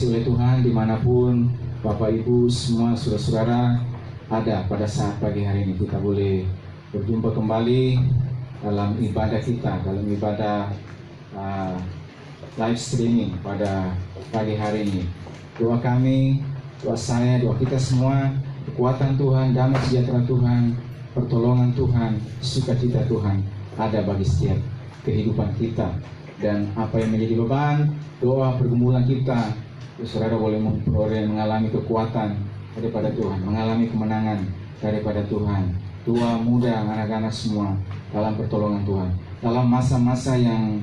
Oleh Tuhan dimanapun Bapak Ibu semua saudara-saudara ada pada saat pagi hari ini, kita boleh berjumpa kembali dalam ibadah kita, dalam ibadah live streaming pada pagi hari ini. Doa kami, doa saya, doa kita semua, kekuatan Tuhan, damai sejahtera Tuhan, pertolongan Tuhan, sukacita Tuhan ada bagi setiap kehidupan kita. Dan apa yang menjadi beban, doa pergumulan kita, saudara boleh memperoleh, mengalami kekuatan daripada Tuhan, mengalami kemenangan daripada Tuhan. Tua, muda, anak-anak semua dalam pertolongan Tuhan. Dalam masa-masa yang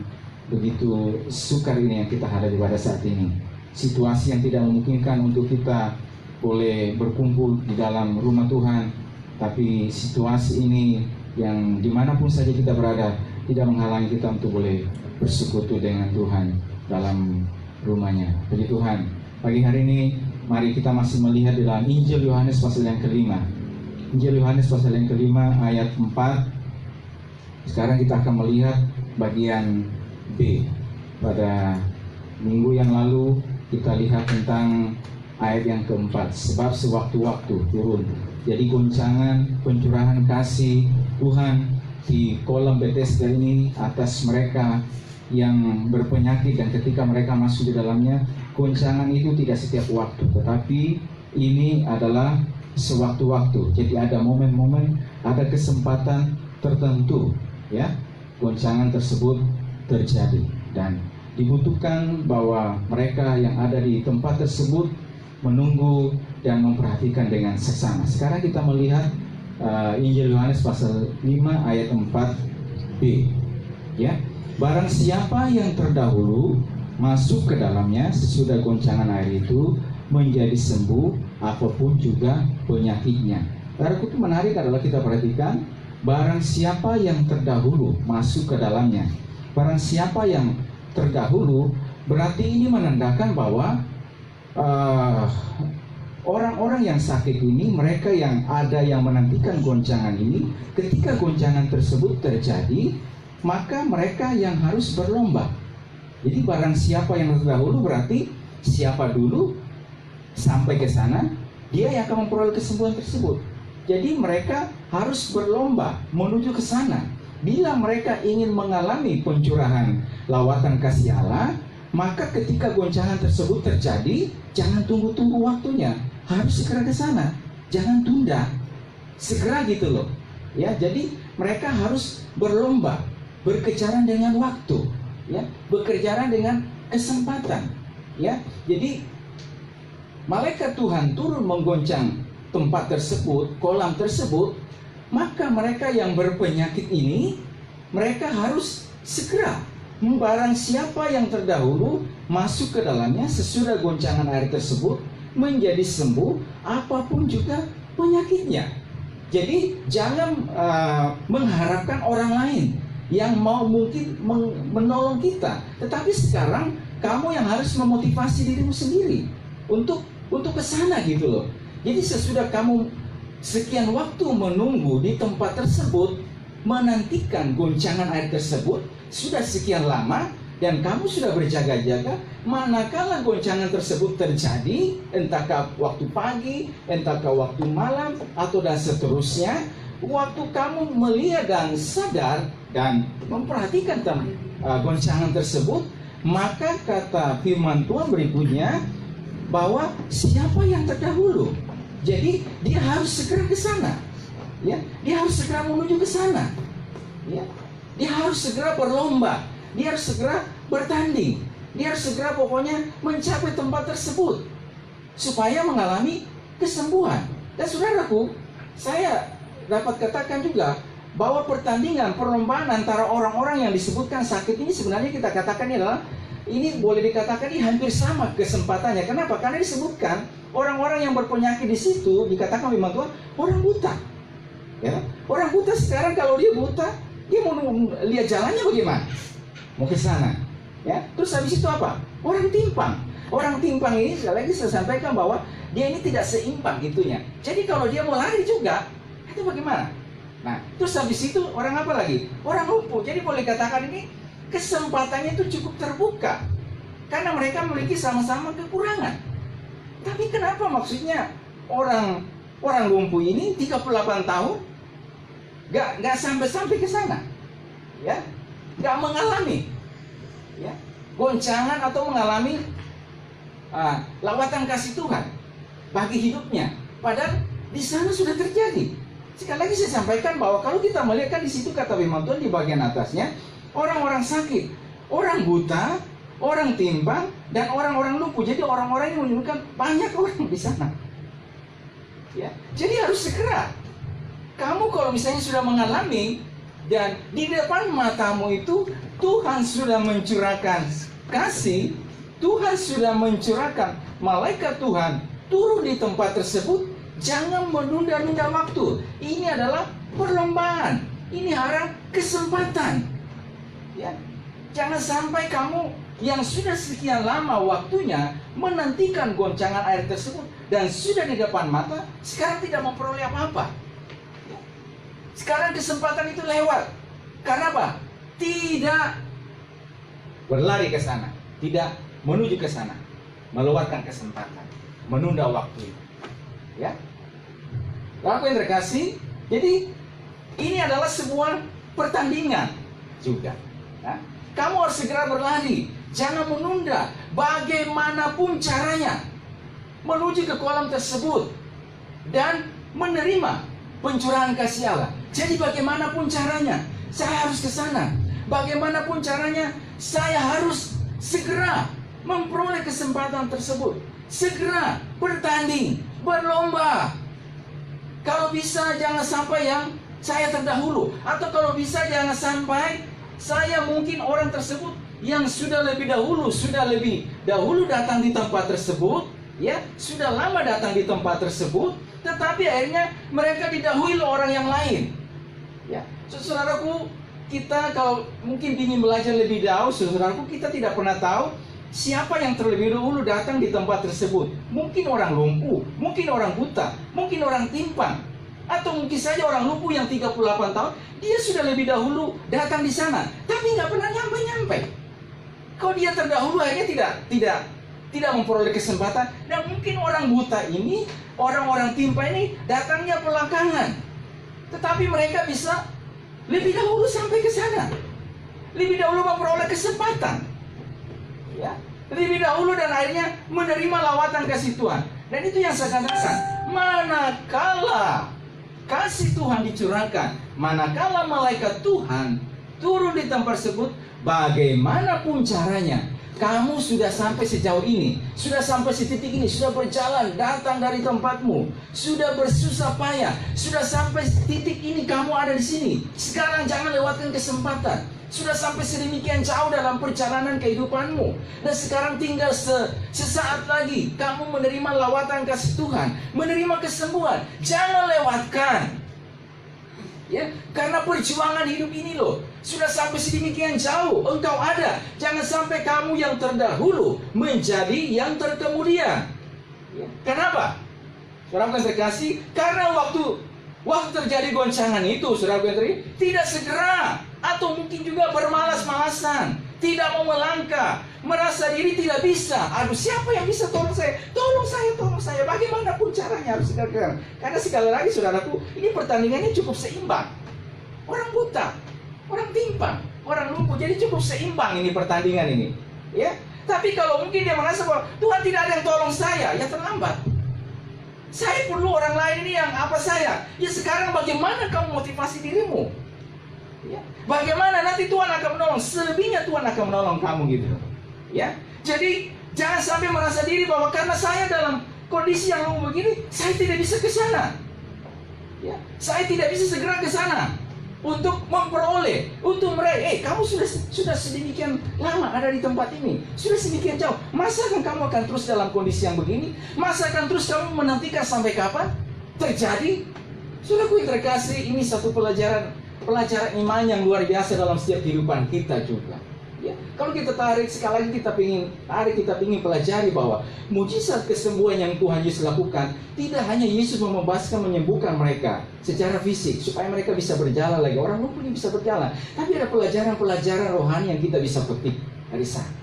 begitu sukar ini yang kita hadapi pada saat ini, situasi yang tidak memungkinkan untuk kita boleh berkumpul di dalam rumah Tuhan, tapi situasi ini yang dimanapun saja kita berada tidak menghalangi kita untuk boleh bersekutu dengan Tuhan dalam rumahnya. Puji Tuhan. Pagi hari ini mari kita masih melihat di dalam Injil Yohanes pasal yang kelima. Injil Yohanes pasal yang kelima ayat 4. Sekarang kita akan melihat bagian B. Pada minggu yang lalu kita lihat tentang ayat yang keempat, sebab sewaktu-waktu turun. Jadi goncangan pencurahan kasih Tuhan di kolam Bethesda ini atas mereka yang berpenyakit, dan ketika mereka masuk di dalamnya, goncangan itu tidak setiap waktu, tetapi ini adalah sewaktu-waktu. Jadi ada momen-momen, ada kesempatan tertentu, ya, goncangan tersebut terjadi, dan dibutuhkan bahwa mereka yang ada di tempat tersebut menunggu dan memperhatikan dengan seksama. Sekarang kita melihat Injil Yohanes pasal 5 ayat 4b, ya. Barang siapa yang terdahulu masuk ke dalamnya sesudah goncangan air itu menjadi sembuh apapun juga penyakitnya. Saudaraku, itu menarik adalah kita perhatikan, barang siapa yang terdahulu masuk ke dalamnya. Barang siapa yang terdahulu berarti ini menandakan bahwa orang-orang yang sakit ini, mereka yang ada yang menantikan goncangan ini, ketika goncangan tersebut terjadi, maka mereka yang harus berlomba. Jadi barang siapa yang terdahulu berarti siapa dulu sampai ke sana, dia yang akan memperoleh kesembuhan tersebut. Jadi mereka harus berlomba menuju ke sana. Bila mereka ingin mengalami pencurahan lawatan kasih Allah, maka ketika goncangan tersebut terjadi, jangan tunggu-tunggu waktunya, harus segera ke sana, jangan tunda, segera gitu loh. Ya, jadi mereka harus berlomba, berkejaran dengan waktu, ya, berkejaran dengan kesempatan, ya. Jadi malaikat Tuhan turun menggoncang tempat tersebut, kolam tersebut, maka mereka yang berpenyakit ini, mereka harus segera. Barang siapa yang terdahulu masuk ke dalamnya sesudah goncangan air tersebut menjadi sembuh apapun juga penyakitnya. Jadi jangan mengharapkan orang lain yang mau mungkin menolong kita, tetapi sekarang kamu yang harus memotivasi dirimu sendiri untuk ke sana gitu loh. Jadi sesudah kamu sekian waktu menunggu di tempat tersebut, menantikan goncangan air tersebut sudah sekian lama, dan kamu sudah berjaga-jaga, manakala goncangan tersebut terjadi, entahkah waktu pagi, entahkah waktu malam, atau dan seterusnya, waktu kamu melihat dan sadar dan memperhatikan goncangan tersebut, maka kata firman Tuhan berikutnya bahwa siapa yang terdahulu, jadi dia harus segera ke sana, ya, dia harus segera menuju ke sana, ya, dia harus segera berlomba, dia harus segera bertanding, dia harus segera pokoknya mencapai tempat tersebut supaya mengalami kesembuhan. Dan saudaraku, saya dapat katakan juga bahwa pertandingan, perlombaan antara orang-orang yang disebutkan sakit ini sebenarnya kita katakan adalah, ini boleh dikatakan ini hampir sama kesempatannya. Kenapa? Karena disebutkan orang-orang yang berpenyakit di situ, dikatakan memang Tuhan, orang buta, ya. Orang buta sekarang kalau dia buta, dia mau lihat jalannya bagaimana? Mau ke sana, ya. Terus habis itu apa? Orang timpang. Orang timpang ini sekali lagi saya sampaikan bahwa dia ini tidak seimbang gitunya. Jadi kalau dia mau lari juga, itu bagaimana? Nah, terus habis itu orang apa lagi? Orang lumpuh. Jadi boleh katakan ini kesempatannya itu cukup terbuka. Karena mereka memiliki sama-sama kekurangan. Tapi kenapa maksudnya orang lumpuh ini 38 tahun nggak sampai ke sana, ya, nggak mengalami, ya, goncangan atau mengalami lawatan kasih Tuhan bagi hidupnya. Padahal di sana sudah terjadi. Sekali lagi saya sampaikan bahwa kalau kita melihat di situ kata firman Tuhan di bagian atasnya, orang-orang sakit, orang buta, orang timpang, dan orang-orang lumpuh. Jadi orang-orang yang menunjukkan banyak orang di sana. Ya, jadi harus segera. Kamu kalau misalnya sudah mengalami dan di depan matamu itu Tuhan sudah mencurahkan kasih, Tuhan sudah mencurahkan malaikat Tuhan turun di tempat tersebut, jangan menunda-nunda waktu. Ini adalah perlombaan. Ini adalah kesempatan. Ya, jangan sampai kamu yang sudah sekian lama waktunya menantikan goncangan air tersebut dan sudah di depan mata, sekarang tidak memperoleh apa-apa. Sekarang kesempatan itu lewat. Karena apa? Tidak berlari ke sana, tidak menuju ke sana, melewatkan kesempatan, menunda waktu. Ya, Bapak yang terkasih, jadi ini adalah sebuah pertandingan juga. Ya? Kamu harus segera berlari, jangan menunda. Bagaimanapun caranya menuju ke kolam tersebut dan menerima pencurahan kasih Allah. Jadi bagaimanapun caranya saya harus ke sana. Bagaimanapun caranya saya harus segera memperoleh kesempatan tersebut. Segera bertanding, berlomba. Kalau bisa jangan sampai yang saya terdahulu, atau kalau bisa jangan sampai saya mungkin orang tersebut yang sudah lebih dahulu datang di tempat tersebut, ya, sudah lama datang di tempat tersebut, tetapi akhirnya mereka didahului orang yang lain. Ya, saudaraku, kita kalau mungkin ingin belajar lebih jauh, saudaraku, kita tidak pernah tahu siapa yang terlebih dahulu datang di tempat tersebut. Mungkin orang lumpuh, mungkin orang buta, mungkin orang timpang, atau mungkin saja orang lumpuh yang 38 tahun, dia sudah lebih dahulu datang di sana, tapi nggak pernah nyampe. Kalau dia terdahulu akhirnya tidak memperoleh kesempatan. Dan mungkin orang buta ini, orang-orang timpang ini datangnya belakangan, tetapi mereka bisa lebih dahulu sampai ke sana, lebih dahulu memperoleh kesempatan, ya, lebih dahulu, dan akhirnya menerima lawatan kasih Tuhan. Dan itu yang saya katakan, manakala kasih Tuhan dicurahkan, manakala malaikat Tuhan turun di tempat tersebut, bagaimanapun caranya, kamu sudah sampai sejauh ini, sudah sampai titik ini, sudah berjalan, datang dari tempatmu, sudah bersusah payah, sudah sampai titik ini, kamu ada di sini. Sekarang jangan lewatkan kesempatan. Sudah sampai sedemikian jauh dalam perjalanan kehidupanmu, dan sekarang tinggal sesaat lagi kamu menerima lawatan kasih Tuhan, menerima kesembuhan. Jangan lewatkan. Ya, karena perjuangan hidup ini loh, sudah sampai sedemikian jauh engkau ada. Jangan sampai kamu yang terdahulu menjadi yang terkemudian. Ya. Kenapa? Saudara yang terkasih, karena waktu terjadi goncangan itu, saudara yang terkasih, tidak segera, atau mungkin juga bermalas-malasan, tidak mau melangkah, merasa diri tidak bisa. Aduh, siapa yang bisa tolong saya? Tolong saya. Bagaimanapun caranya harus segera. Karena sekali lagi, saudaraku, ini pertandingannya cukup seimbang. Orang buta, orang timpang, orang lumpuh, jadi cukup seimbang ini pertandingan ini. Ya, tapi kalau mungkin dia merasa bahwa Tuhan tidak ada yang tolong saya, ya terlambat. Saya perlu orang lain ini yang apa saya? Ya sekarang bagaimana kamu motivasi dirimu? Ya, bagaimana nanti Tuhan akan menolong? Selebihnya Tuhan akan menolong kamu gitu. Ya, jadi jangan sampai merasa diri bahwa karena saya dalam kondisi yang lumpuh begini, saya tidak bisa ke sana. Ya, saya tidak bisa segera ke sana untuk memperoleh, untuk meraih. Kamu sudah sedemikian lama ada di tempat ini, sudah sedemikian jauh. Masa kamu akan terus dalam kondisi yang begini? Masa akan terus kamu menantikan sampai kapan terjadi? Saudaraku yang terkasih, ini satu pelajaran iman yang luar biasa dalam setiap kehidupan kita juga. Ya, kalau kita tarik sekali lagi, kita ingin pelajari bahwa mujizat kesembuhan yang Tuhan Yesus lakukan tidak hanya Yesus membebaskan, menyembuhkan mereka secara fisik supaya mereka bisa berjalan lagi, orang lumpuh ini bisa berjalan, tapi ada pelajaran-pelajaran rohani yang kita bisa petik dari sana.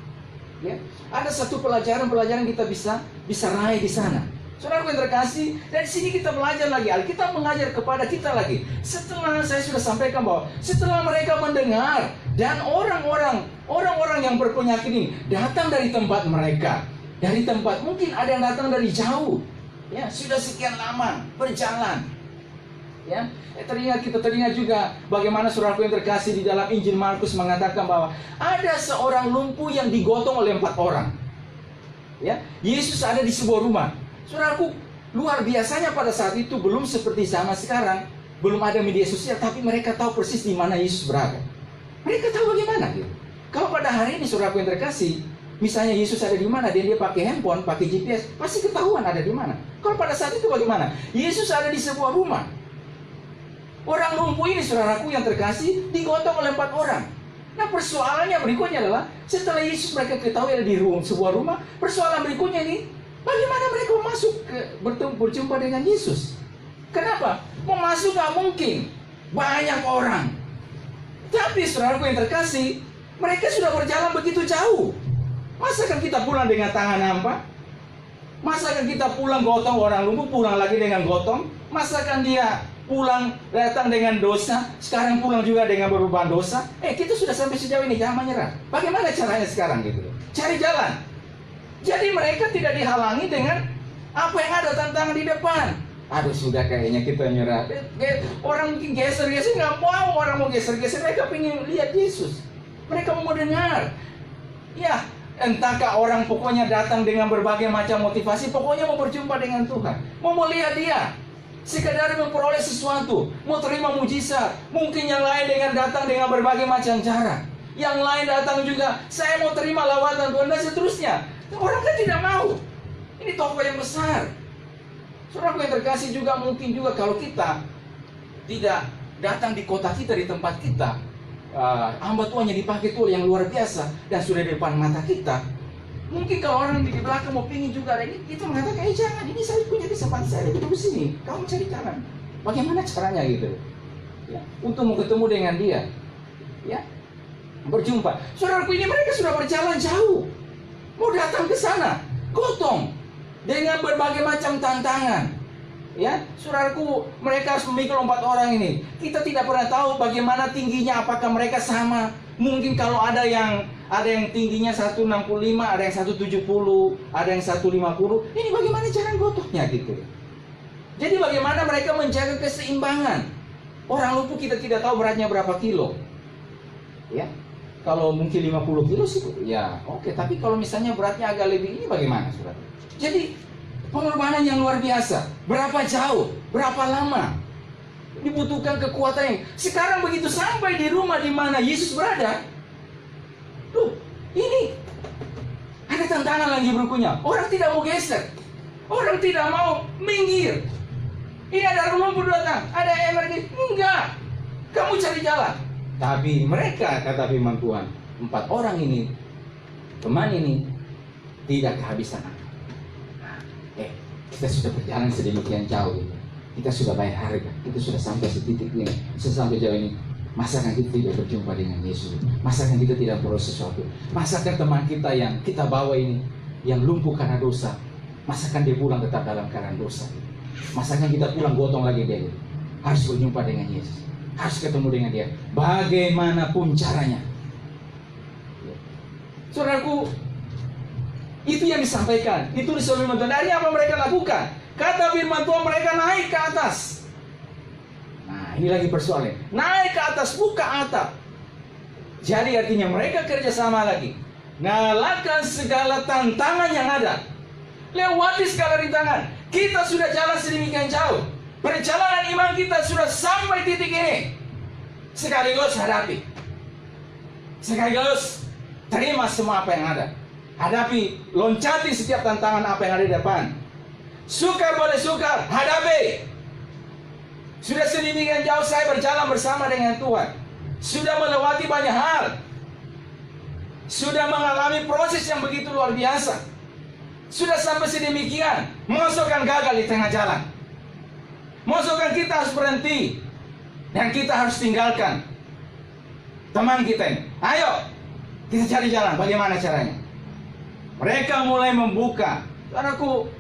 Ya, ada satu pelajaran kita bisa raih di sana. Saudaraku yang terkasih, dari sini kita belajar lagi. Alkitab mengajar kepada kita lagi. Setelah saya sudah sampaikan bahwa setelah mereka mendengar dan orang-orang yang berpenyakit ini datang dari tempat mereka, dari tempat mungkin ada yang datang dari jauh, ya sudah sekian lama berjalan. Ya, kita teringat juga bagaimana saudaraku yang terkasih di dalam Injil Markus mengatakan bahwa ada seorang lumpuh yang digotong oleh 4 orang. Ya, Yesus ada di sebuah rumah. Saudaraku, luar biasanya pada saat itu belum seperti zaman sekarang, belum ada media sosial, tapi mereka tahu persis di mana Yesus berada. Mereka tahu bagaimana gitu. Kalau pada hari ini saudaraku yang terkasih, misalnya Yesus ada di mana, dia pakai handphone, pakai GPS, pasti ketahuan ada di mana. Kalau pada saat itu bagaimana? Yesus ada di sebuah rumah. Orang lumpuh ini saudaraku yang terkasih digotong oleh 4 orang. Nah persoalannya berikutnya adalah setelah Yesus mereka ketahui ada di sebuah rumah, persoalan berikutnya ini bagaimana mereka masuk berjumpa dengan Yesus? Kenapa? Mau masuk gak mungkin, banyak orang. Tapi saudaraku yang terkasih, mereka sudah berjalan begitu jauh. Masakan kita pulang dengan tangan hampa? Masakan kita pulang gotong orang lumpuh, pulang lagi dengan gotong? Masakan dia pulang datang dengan dosa, sekarang pulang juga dengan berubah dosa? Kita sudah sampai sejauh ini, jangan menyerah. Bagaimana caranya sekarang gitu? Cari jalan. Jadi mereka tidak dihalangi dengan apa yang ada tantangan di depan. Aduh sudah kayaknya kita nyerah. Orang mungkin geser-geser, nggak mau orang mau geser-geser. Mereka ingin lihat Yesus. Mereka mau dengar. Ya, entahkah orang pokoknya datang dengan berbagai macam motivasi, pokoknya mau berjumpa dengan Tuhan, mau melihat Dia, sekadar memperoleh sesuatu, mau terima mujizat. Mungkin yang lain datang dengan berbagai macam cara. Yang lain datang juga, saya mau terima lawatan Tuhan dan seterusnya. Orang kan tidak mau. Ini toko yang besar. Saudara yang terkasih juga mungkin juga kalau kita tidak datang di kota kita, di tempat kita, hamba Tuhan yang dipakai Tuhan yang luar biasa dan sudah di depan mata kita. Mungkin kalau orang di belakang mau pingin juga ada ini, kita mengatakan, jangan, ini saya punya kesempatan, saya duduk di sini, kamu cari jalan. Bagaimana caranya gitu? Ya, untuk mau ketemu dengan dia, ya, berjumpa. Saudaraku ini mereka sudah berjalan jauh, mau datang ke sana, gotong dengan berbagai macam tantangan. Ya, saudaraku, mereka harus memikul 4 orang ini. Kita tidak pernah tahu bagaimana tingginya, apakah mereka sama. Mungkin kalau ada yang tingginya 165, ada yang 170, ada yang 150. Ini bagaimana cara gotongnya gitu. Jadi bagaimana mereka menjaga keseimbangan. Orang lumpuh kita tidak tahu beratnya berapa kilo. Ya. Kalau mungkin 50 kilo sih ya oke, tapi kalau misalnya beratnya agak lebih, ini bagaimana saudara? Jadi pengorbanan yang luar biasa. Berapa jauh, berapa lama, dibutuhkan kekuatan yang. Sekarang begitu sampai di rumah di mana Yesus berada, ini ada tantangan lagi berikutnya. Orang tidak mau geser, orang tidak mau minggir. Ini ada lumpuh datang, ada emergency, enggak. Kamu cari jalan. Tapi mereka, kata firman Tuhan, 4 orang ini, teman ini, tidak kehabisan akal. Kita sudah berjalan sedemikian jauh, kita sudah bayar harga, kita sudah sampai setitik ini, sampai jauh ini. Masakan kita tidak berjumpa dengan Yesus? Masakan kita tidak perlu sesuatu? Masakan teman kita yang kita bawa ini, yang lumpuh karena dosa, masakan dia pulang tetap dalam keadaan dosa? Masakan kita pulang gotong lagi dia? Harus berjumpa dengan Yesus, harus ketemu dengan dia, bagaimanapun caranya. Saudaraku, itu yang disampaikan, itu disuruh firman Tuhan. Dari apa mereka lakukan? Kata firman Tuhan, mereka naik ke atas. Nah, ini lagi persoalan. Naik ke atas, buka atap. Jadi artinya mereka kerjasama lagi, ngalahkan segala tantangan yang ada, lewati segala rintangan. Kita sudah jalan sedemikian jauh, perjalanan iman kita sudah sampai titik ini. Sekaligus hadapi, sekaligus terima semua apa yang ada. Hadapi, loncati setiap tantangan apa yang ada di depan. Sukar boleh sukar, hadapi. Sudah sedemikian jauh saya berjalan bersama dengan Tuhan, sudah melewati banyak hal, sudah mengalami proses yang begitu luar biasa, sudah sampai sedemikian. Masukkan gagal di tengah jalan, masukkan kita harus berhenti, dan kita harus tinggalkan teman kita ini. Ayo, kita cari jalan, bagaimana caranya? Mereka mulai membuka. Saudaraku,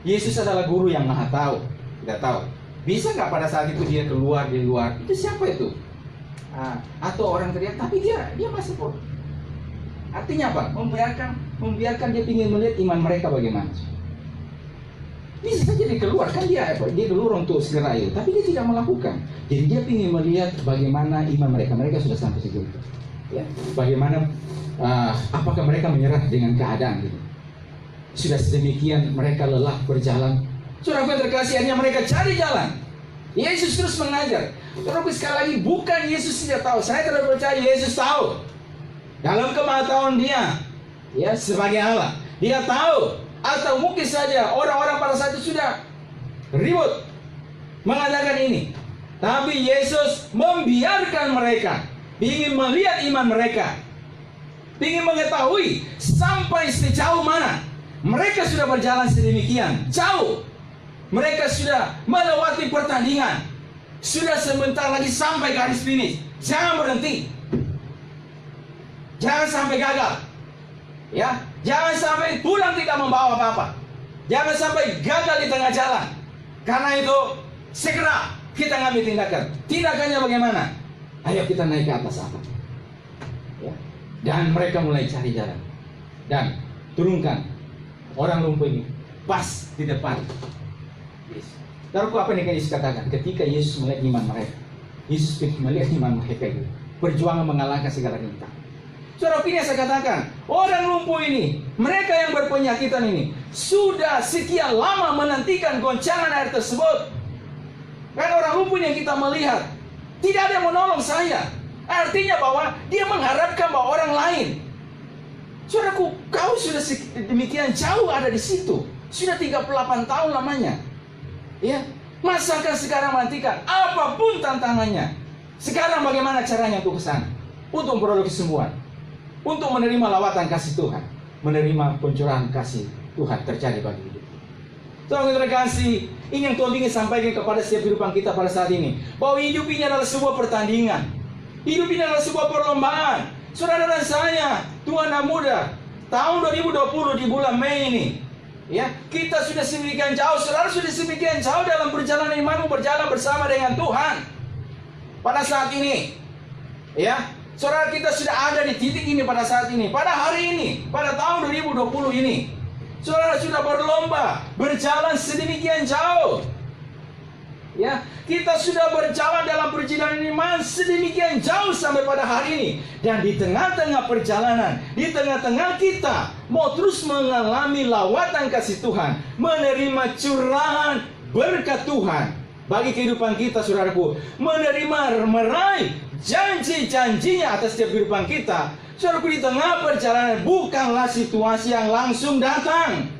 Yesus adalah guru yang maha tahu. Tidak tahu. Bisa nggak pada saat itu dia keluar di luar? Itu siapa itu? Atau orang teriak, tapi dia masih pun. Artinya apa? Membiarkan dia ingin melihat iman mereka bagaimana. Bisa saja dia keluar, kan dia keluar untuk segera itu, tapi dia tidak melakukan. Jadi dia ingin melihat bagaimana iman mereka. Mereka sudah sampai sejauh itu. Ya, bagaimana? Apakah mereka menyerah dengan keadaan gitu? Sudah sedemikian mereka lelah berjalan. Saudaraku yang terkasih, akhirnya mereka cari jalan. Yesus terus mengajar. Saudaraku, sekali lagi, bukan Yesus tidak tahu. Saya tidak percaya Yesus tahu. Dalam kemahatauan dia, ya, sebagai Allah, dia tahu. Atau mungkin saja orang-orang pada saat itu sudah ribut mengadakan ini. Tapi Yesus membiarkan mereka, ingin melihat iman mereka, ingin mengetahui sampai sejauh mana mereka sudah berjalan sedemikian jauh. Mereka sudah melewati pertandingan. Sudah sebentar lagi sampai garis finish. Jangan berhenti. Jangan sampai gagal. Ya, jangan sampai pulang tidak membawa apa-apa. Jangan sampai gagal di tengah jalan. Karena itu segera kita ngambil tindakan. Tindakannya bagaimana? Ayo kita naik ke atas apa? Ya. Dan mereka mulai cari jalan. Dan turunkan orang lumpuh ini pas di depan. Taruhku apa yang Yesus katakan? Ketika Yesus melihat iman mereka, Yesus melihat iman mereka itu, perjuangan mengalahkan segala rintangan. Saudara, ini saya katakan, orang lumpuh ini, mereka yang berpenyakitan ini, sudah sekian lama menantikan goncangan air tersebut. Kan orang lumpuh yang kita melihat, tidak ada yang menolong saya. Artinya bahwa dia mengharapkan bahwa orang lain. Saudaraku, kau sudah demikian jauh ada di situ. Sudah 38 tahun lamanya. Ya, masakan sekarang menantikan apapun tantangannya. Sekarang bagaimana caranya untuk ke sana? Untuk memperoleh kesembuhan, untuk menerima lawatan kasih Tuhan, menerima pencurahan kasih Tuhan terjadi bagi hidup. Saudara terkasih, ini yang Tuhan ingin sampaikan kepada setiap kehidupan kita pada saat ini, bahwa hidup ini adalah sebuah pertandingan. Hidup ini adalah sebuah perlombaan. Saudara dan saya, Tuhan yang muda, tahun 2020 di bulan Mei ini, ya, kita sudah sedemikian jauh, saudara sudah sedemikian jauh dalam perjalanan imanmu, berjalan bersama dengan Tuhan. Pada saat ini, ya, saudara kita sudah ada di titik ini pada saat ini, pada hari ini, pada tahun 2020 ini. Saudara sudah berlomba, berjalan sedemikian jauh. Ya, kita sudah berjalan dalam perjalanan iman sedemikian jauh sampai pada hari ini. Dan di tengah-tengah perjalanan, di tengah-tengah kita mau terus mengalami lawatan kasih Tuhan, menerima curahan berkat Tuhan bagi kehidupan kita, saudaraku, menerima meraih janji-janjinya atas setiap kehidupan kita. Saudaraku, di tengah perjalanan bukanlah situasi yang langsung datang.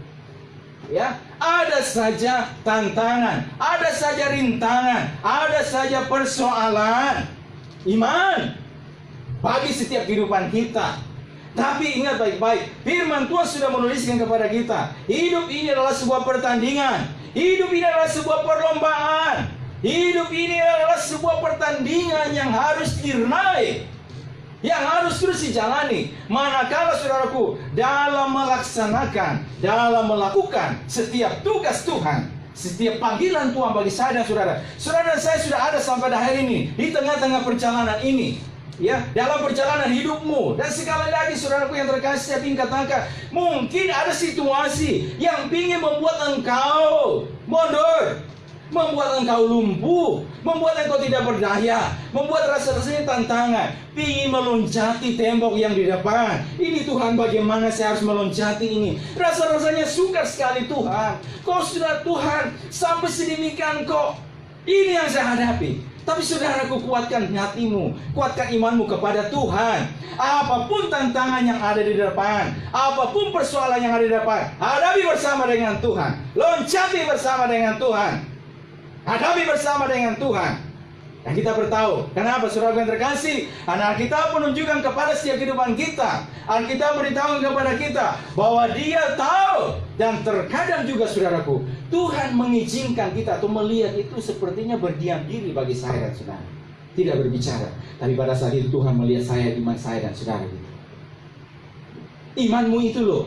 Ya, ada saja tantangan, ada saja rintangan, ada saja persoalan iman bagi setiap kehidupan kita. Tapi ingat baik-baik, firman Tuhan sudah menuliskan kepada kita, hidup ini adalah sebuah pertandingan, hidup ini adalah sebuah perlombaan, hidup ini adalah sebuah pertandingan yang harus diraih, yang harus terus dijalani. Manakala saudaraku dalam melaksanakan, dalam melakukan setiap tugas Tuhan, setiap panggilan Tuhan bagi saya dan saudara. Saudara dan saya sudah ada sampai hari ini, di tengah-tengah perjalanan ini, ya, dalam perjalanan hidupmu. Dan sekali lagi saudaraku yang terkasih, saya ingin katakan, mungkin ada situasi yang ingin membuat engkau mundur, membuat engkau lumpuh, membuat engkau tidak berdaya, membuat rasa-rasanya tantangan, ingin meloncati tembok yang di depan. Ini Tuhan, bagaimana saya harus meloncati ini? Rasa-rasanya sukar sekali Tuhan. Kau sudah Tuhan, sampai sedemikian kok. Ini yang saya hadapi. Tapi saudaraku, kuatkan hatimu, kuatkan imanmu kepada Tuhan. Apapun tantangan yang ada di depan, apapun persoalan yang ada di depan, hadapi bersama dengan Tuhan. Loncati bersama dengan Tuhan. Hadapi bersama dengan Tuhan. Dan kita bertahu, kenapa saudara yang terkasih? Karena Alkitab menunjukkan kepada setiap kehidupan kita. Alkitab beritahu kepada kita bahwa Dia tahu. Dan terkadang juga saudaraku, Tuhan mengizinkan kita atau melihat itu sepertinya berdiam diri bagi saya dan saudara, tidak berbicara. Tapi pada saat itu Tuhan melihat saya, iman saya dan saudara gitu. Imanmu itu loh,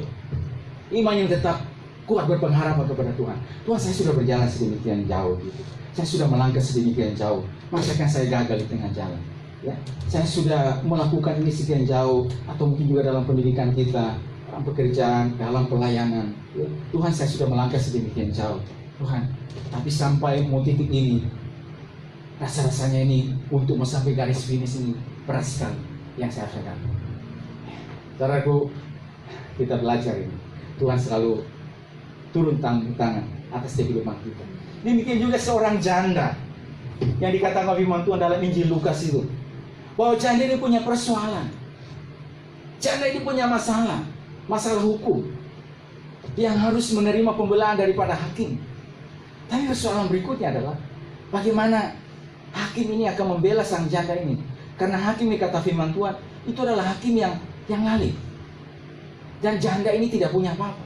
iman yang tetap kuat berpengharapan kepada Tuhan. Tuhan, saya sudah berjalan sedemikian jauh gitu. Saya sudah melangkah sedemikian jauh. Masakan saya gagal di tengah jalan? Ya, saya sudah melakukan ini sekian jauh, atau mungkin juga dalam pendidikan kita, dalam pekerjaan, dalam pelayanan. Ya, Tuhan, saya sudah melangkah sedemikian jauh. Tuhan, tapi sampai mau titik ini, rasa-rasanya ini untuk mau sampai garis finish ini berat sekali yang saya rasakan. Saudaraku, kita belajar ini. Tuhan selalu turun tangan atas kehidupan kita. Demikian juga seorang janda yang dikatakan firman Tuhan dalam Injil Lukas itu, bahwa janda ini punya persoalan. Janda ini punya masalah hukum yang harus menerima pembelaan daripada hakim. Tapi persoalan berikutnya adalah bagaimana hakim ini akan membela sang janda ini. Karena hakim ini, kata firman Tuhan, itu adalah hakim yang lalai. Dan janda ini tidak punya apa-apa.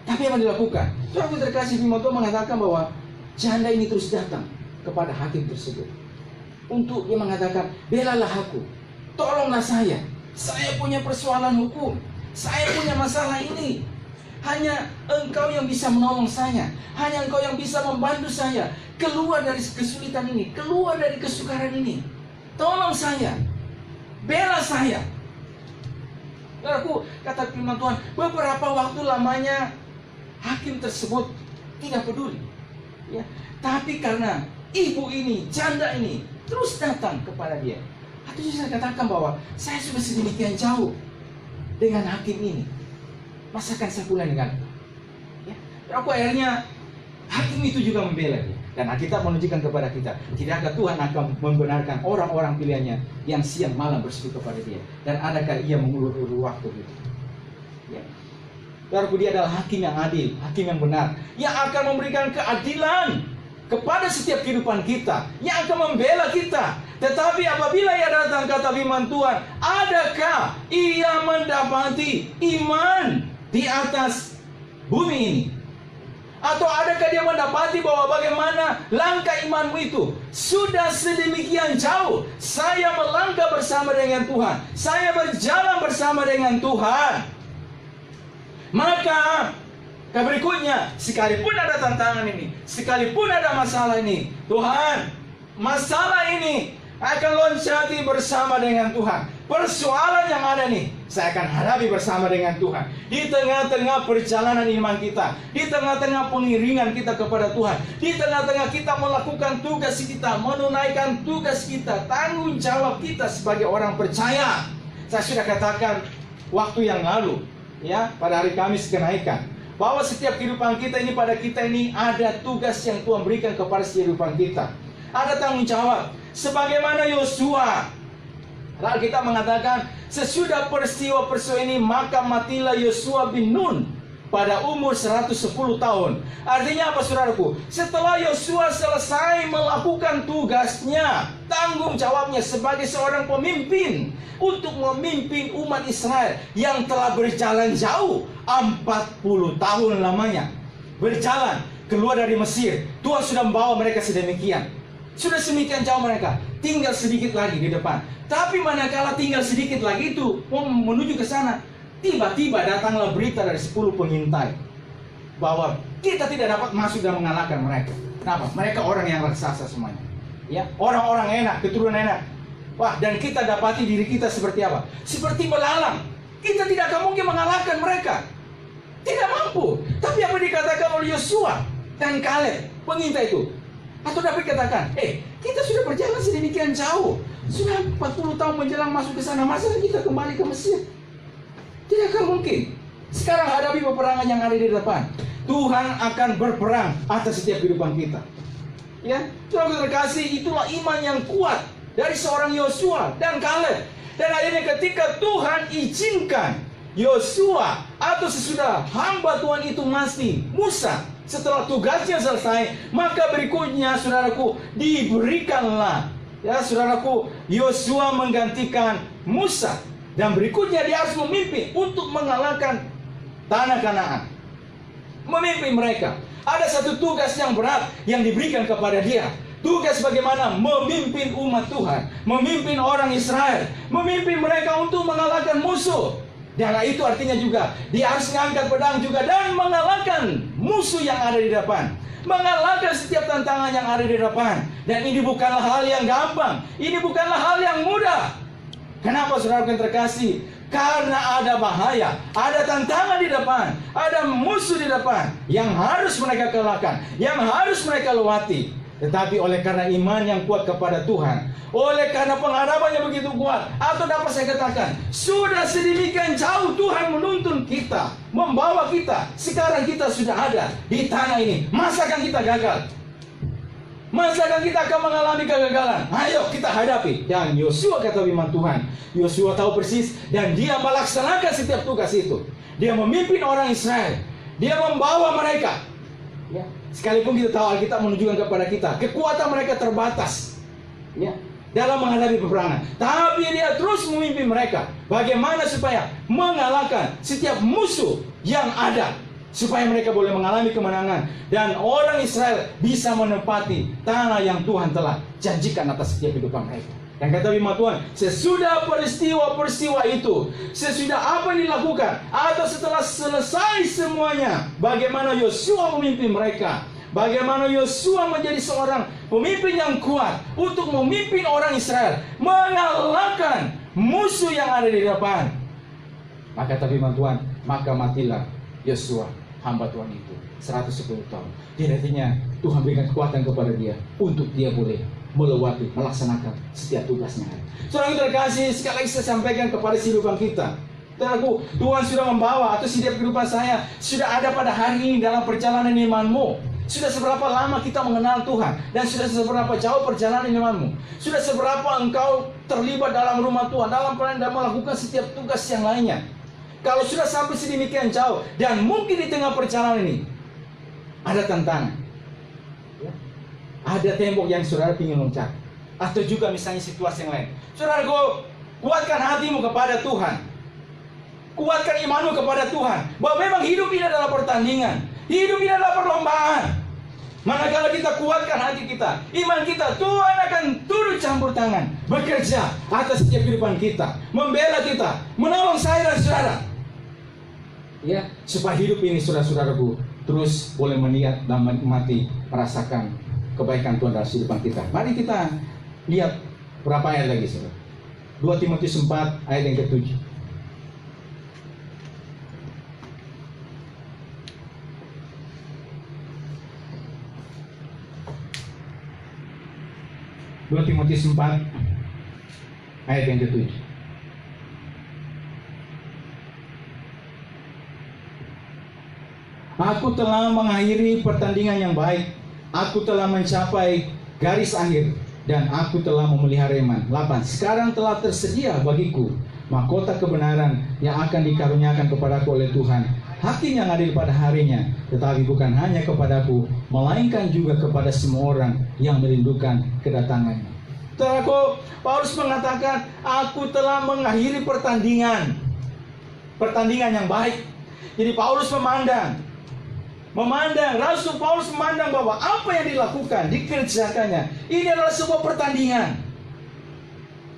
Tapi apa yang dilakukan? Saudara terkasih, firman Tuhan mengatakan bahwa janda ini terus datang kepada hakim tersebut. Untuk dia mengatakan, belalah aku, tolonglah saya punya persoalan hukum, saya punya masalah ini. Hanya engkau yang bisa menolong saya, hanya engkau yang bisa membantu saya keluar dari kesulitan ini, keluar dari kesukaran ini. Tolong saya, bela saya. Aku kata firman Tuhan, beberapa waktu lamanya hakim tersebut tidak peduli, ya. Tapi karena ibu ini, janda ini terus datang kepada dia. Atau saya katakan bahwa saya sudah sedemikian jauh dengan hakim ini, masakan saya pula dengan, ya. Aku akhirnya hakim itu juga membela dia. Dan Alkitab menunjukkan kepada kita, tidakkah Tuhan akan membenarkan orang-orang pilihannya yang siang malam berseru kepada dia? Dan adakah ia mengulur-ulur waktu itu? Ya. Karena dia adalah hakim yang adil, hakim yang benar, yang akan memberikan keadilan kepada setiap kehidupan kita, yang akan membela kita. Tetapi apabila ia datang, kata firman Tuhan, adakah ia mendapati iman di atas bumi ini? Atau adakah dia mendapati bahwa bagaimana langkah imanmu itu sudah sedemikian jauh? Saya melangkah bersama dengan Tuhan, saya berjalan bersama dengan Tuhan. Maka berikutnya, sekalipun ada tantangan ini, sekalipun ada masalah ini, Tuhan, masalah ini akan loncati bersama dengan Tuhan. Persoalan yang ada nih, saya akan hadapi bersama dengan Tuhan. Di tengah-tengah perjalanan iman kita, di tengah-tengah pengiringan kita kepada Tuhan, di tengah-tengah kita melakukan tugas kita, menunaikan tugas kita, tanggung jawab kita sebagai orang percaya. Saya sudah katakan waktu yang lalu, ya, pada hari Kamis kenaikan, bahwa setiap kehidupan kita ini, pada kita ini ada tugas yang Tuhan berikan kepada kehidupan kita. Ada tanggung jawab. Sebagaimana Yosua, lalu kita mengatakan, sesudah peristiwa ini, maka matilah Yosua bin Nun pada umur 110 tahun. Artinya apa, saudaraku? Setelah Yosua selesai melakukan tugasnya, tanggung jawabnya sebagai seorang pemimpin untuk memimpin umat Israel yang telah berjalan jauh 40 tahun lamanya, berjalan keluar dari Mesir. Tuhan sudah membawa mereka sedemikian, sudah sedemikian jauh mereka, tinggal sedikit lagi di depan. Tapi manakala tinggal sedikit lagi itu mau menuju ke sana, tiba-tiba datanglah berita dari 10 pengintai bahwa kita tidak dapat masuk dan mengalahkan mereka. Kenapa? Mereka orang yang raksasa semuanya, ya, orang-orang enak, keturunan enak. Wah, dan kita dapati diri kita seperti apa? Seperti belalang. Kita tidak akan mungkin mengalahkan mereka, tidak mampu. Tapi apa dikatakan oleh Yosua dan Kaleb, pengintai itu? Atau dapat katakan, kita sudah berjalan sedemikian jauh, sudah 40 tahun menjelang masuk ke sana, masa kita kembali ke Mesir? Tidak akan mungkin. Sekarang hadapi peperangan yang ada di depan. Tuhan akan berperang atas setiap kehidupan kita. Ya, Tuhan terkasih, itulah iman yang kuat dari seorang Yosua dan Kaleb. Dan akhirnya ketika Tuhan izinkan Yosua, atau sesudah hamba Tuhan itu mati, Musa, setelah tugasnya selesai, maka berikutnya, saudaraku, diberikanlah, ya saudaraku, Yosua menggantikan Musa. Dan berikutnya dia harus memimpin untuk mengalahkan tanah Kanaan, memimpin mereka. Ada satu tugas yang berat yang diberikan kepada dia. Tugas bagaimana memimpin umat Tuhan, memimpin orang Israel, memimpin mereka untuk mengalahkan musuh. Dan itu artinya juga dia harus mengangkat pedang juga dan mengalahkan musuh yang ada di depan. Mengalahkan setiap tantangan yang ada di depan. Dan ini bukanlah hal yang gampang. Ini bukanlah hal yang mudah. Kenapa saudara yang terkasih? Karena ada bahaya, ada tantangan di depan, ada musuh di depan yang harus mereka kalahkan, yang harus mereka lewati. Tetapi oleh karena iman yang kuat kepada Tuhan, oleh karena pengharapan yang begitu kuat, atau dapat saya katakan, sudah sedemikian jauh Tuhan menuntun kita, membawa kita. Sekarang kita sudah ada di tanah ini. Masakan kita gagal? Masakan kita akan mengalami kegagalan? Ayo kita hadapi. Dan Yosua, kata firman Tuhan, Yosua tahu persis dan dia melaksanakan setiap tugas itu. Dia memimpin orang Israel. Dia membawa mereka. Ya. Sekalipun kita tahu Alkitab menunjukkan kepada kita kekuatan mereka terbatas, ya, dalam menghadapi peperangan. Tapi dia terus memimpin mereka bagaimana supaya mengalahkan setiap musuh yang ada, supaya mereka boleh mengalami kemenangan dan orang Israel bisa menempati tanah yang Tuhan telah janjikan atas setiap kehidupan mereka. Dan kata firman Tuhan, sesudah peristiwa-peristiwa itu, sesudah apa yang dilakukan, atau setelah selesai semuanya, bagaimana Yosua memimpin mereka, bagaimana Yosua menjadi seorang pemimpin yang kuat untuk memimpin orang Israel mengalahkan musuh yang ada di depan. Maka kata firman Tuhan, maka matilah Yosua, hamba Tuhan itu 110 tahun. Jadi artinya Tuhan berikan kekuatan kepada dia untuk dia boleh melewati, melaksanakan setiap tugasnya. Saudara yang terkasih, sekali lagi saya sampaikan kepada kehidupan kita. Saudaraku, Tuhan sudah membawa atau setiap kehidupan saya sudah ada pada hari ini dalam perjalanan imanmu. Sudah seberapa lama kita mengenal Tuhan dan sudah seberapa jauh perjalanan imanmu. Sudah seberapa engkau terlibat dalam rumah Tuhan, dalam pelayanan dan melakukan setiap tugas yang lainnya. Kalau sudah sampai sedemikian jauh dan mungkin di tengah perjalanan ini ada tantangan, ya, ada tembok yang saudara ingin loncat, atau juga misalnya situasi yang lain. Saudaraku, kuatkan hatimu kepada Tuhan, kuatkan imanmu kepada Tuhan, bahwa memang hidup ini adalah pertandingan, hidup ini adalah perlombaan. Manakala kita kuatkan hati kita, iman kita, Tuhan akan turut campur tangan, bekerja atas setiap kehidupan kita, membela kita, menolong saya dan saudara, ya, supaya hidup ini saudara-saudaraku terus boleh melihat dan menikmati, merasakan kebaikan Tuhan dalam kehidupan kita. Mari kita lihat berapa ayat lagi, saudara. 2 Timotius 4 ayat yang ke-7. 2 Timotius 4 ayat yang ke-7. Aku telah mengakhiri pertandingan yang baik, aku telah mencapai garis akhir, dan aku telah memelihara iman. 8. Sekarang telah tersedia bagiku mahkota kebenaran yang akan dikaruniakan kepadaku oleh Tuhan, hakim yang adil pada harinya, tetapi bukan hanya kepadaku, melainkan juga kepada semua orang yang merindukan kedatangannya. Saudaraku, Paulus mengatakan, aku telah mengakhiri pertandingan yang baik. Jadi Paulus memandang, Rasul Paulus memandang bahwa apa yang dilakukan, dikerjakannya, ini adalah sebuah pertandingan.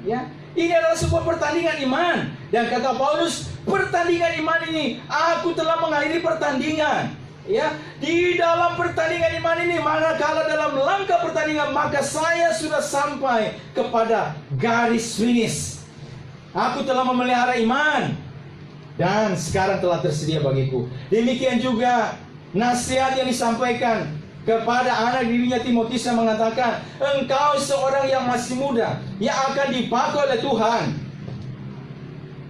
Ya, ini adalah sebuah pertandingan iman. Dan kata Paulus, pertandingan iman ini, aku telah mengakhiri pertandingan. Ya, di dalam pertandingan iman ini, manakala dalam langkah pertandingan, maka saya sudah sampai kepada garis finish. Aku telah memelihara iman, dan sekarang telah tersedia bagiku. Demikian juga nasihat yang disampaikan kepada anak dirinya Timotius yang mengatakan, engkau seorang yang masih muda, yang akan dipakai oleh Tuhan.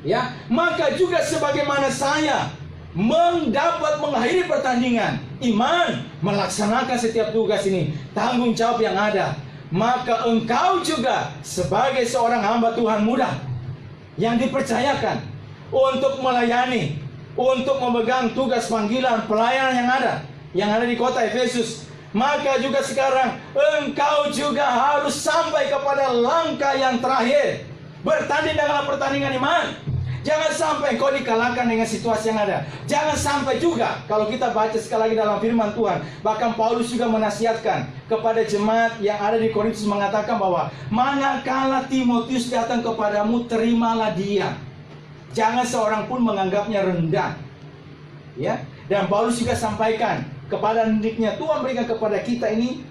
Ya, maka juga sebagaimana saya mendapat mengakhiri pertandingan iman, melaksanakan setiap tugas ini, tanggung jawab yang ada, maka engkau juga sebagai seorang hamba Tuhan muda yang dipercayakan untuk melayani, untuk memegang tugas panggilan pelayanan yang ada di kota Efesus, maka juga sekarang engkau juga harus sampai kepada langkah yang terakhir, bertanding dalam pertandingan iman. Jangan sampai engkau dikalahkan dengan situasi yang ada. Jangan sampai juga, kalau kita baca sekali lagi dalam firman Tuhan, bahkan Paulus juga menasihatkan kepada jemaat yang ada di Korintus, mengatakan bahwa manakala Timotius datang kepadamu, terimalah dia. Jangan seorang pun menganggapnya rendah. Ya, dan Paulus juga sampaikan kepada didiknya, Tuhan berikan kepada kita ini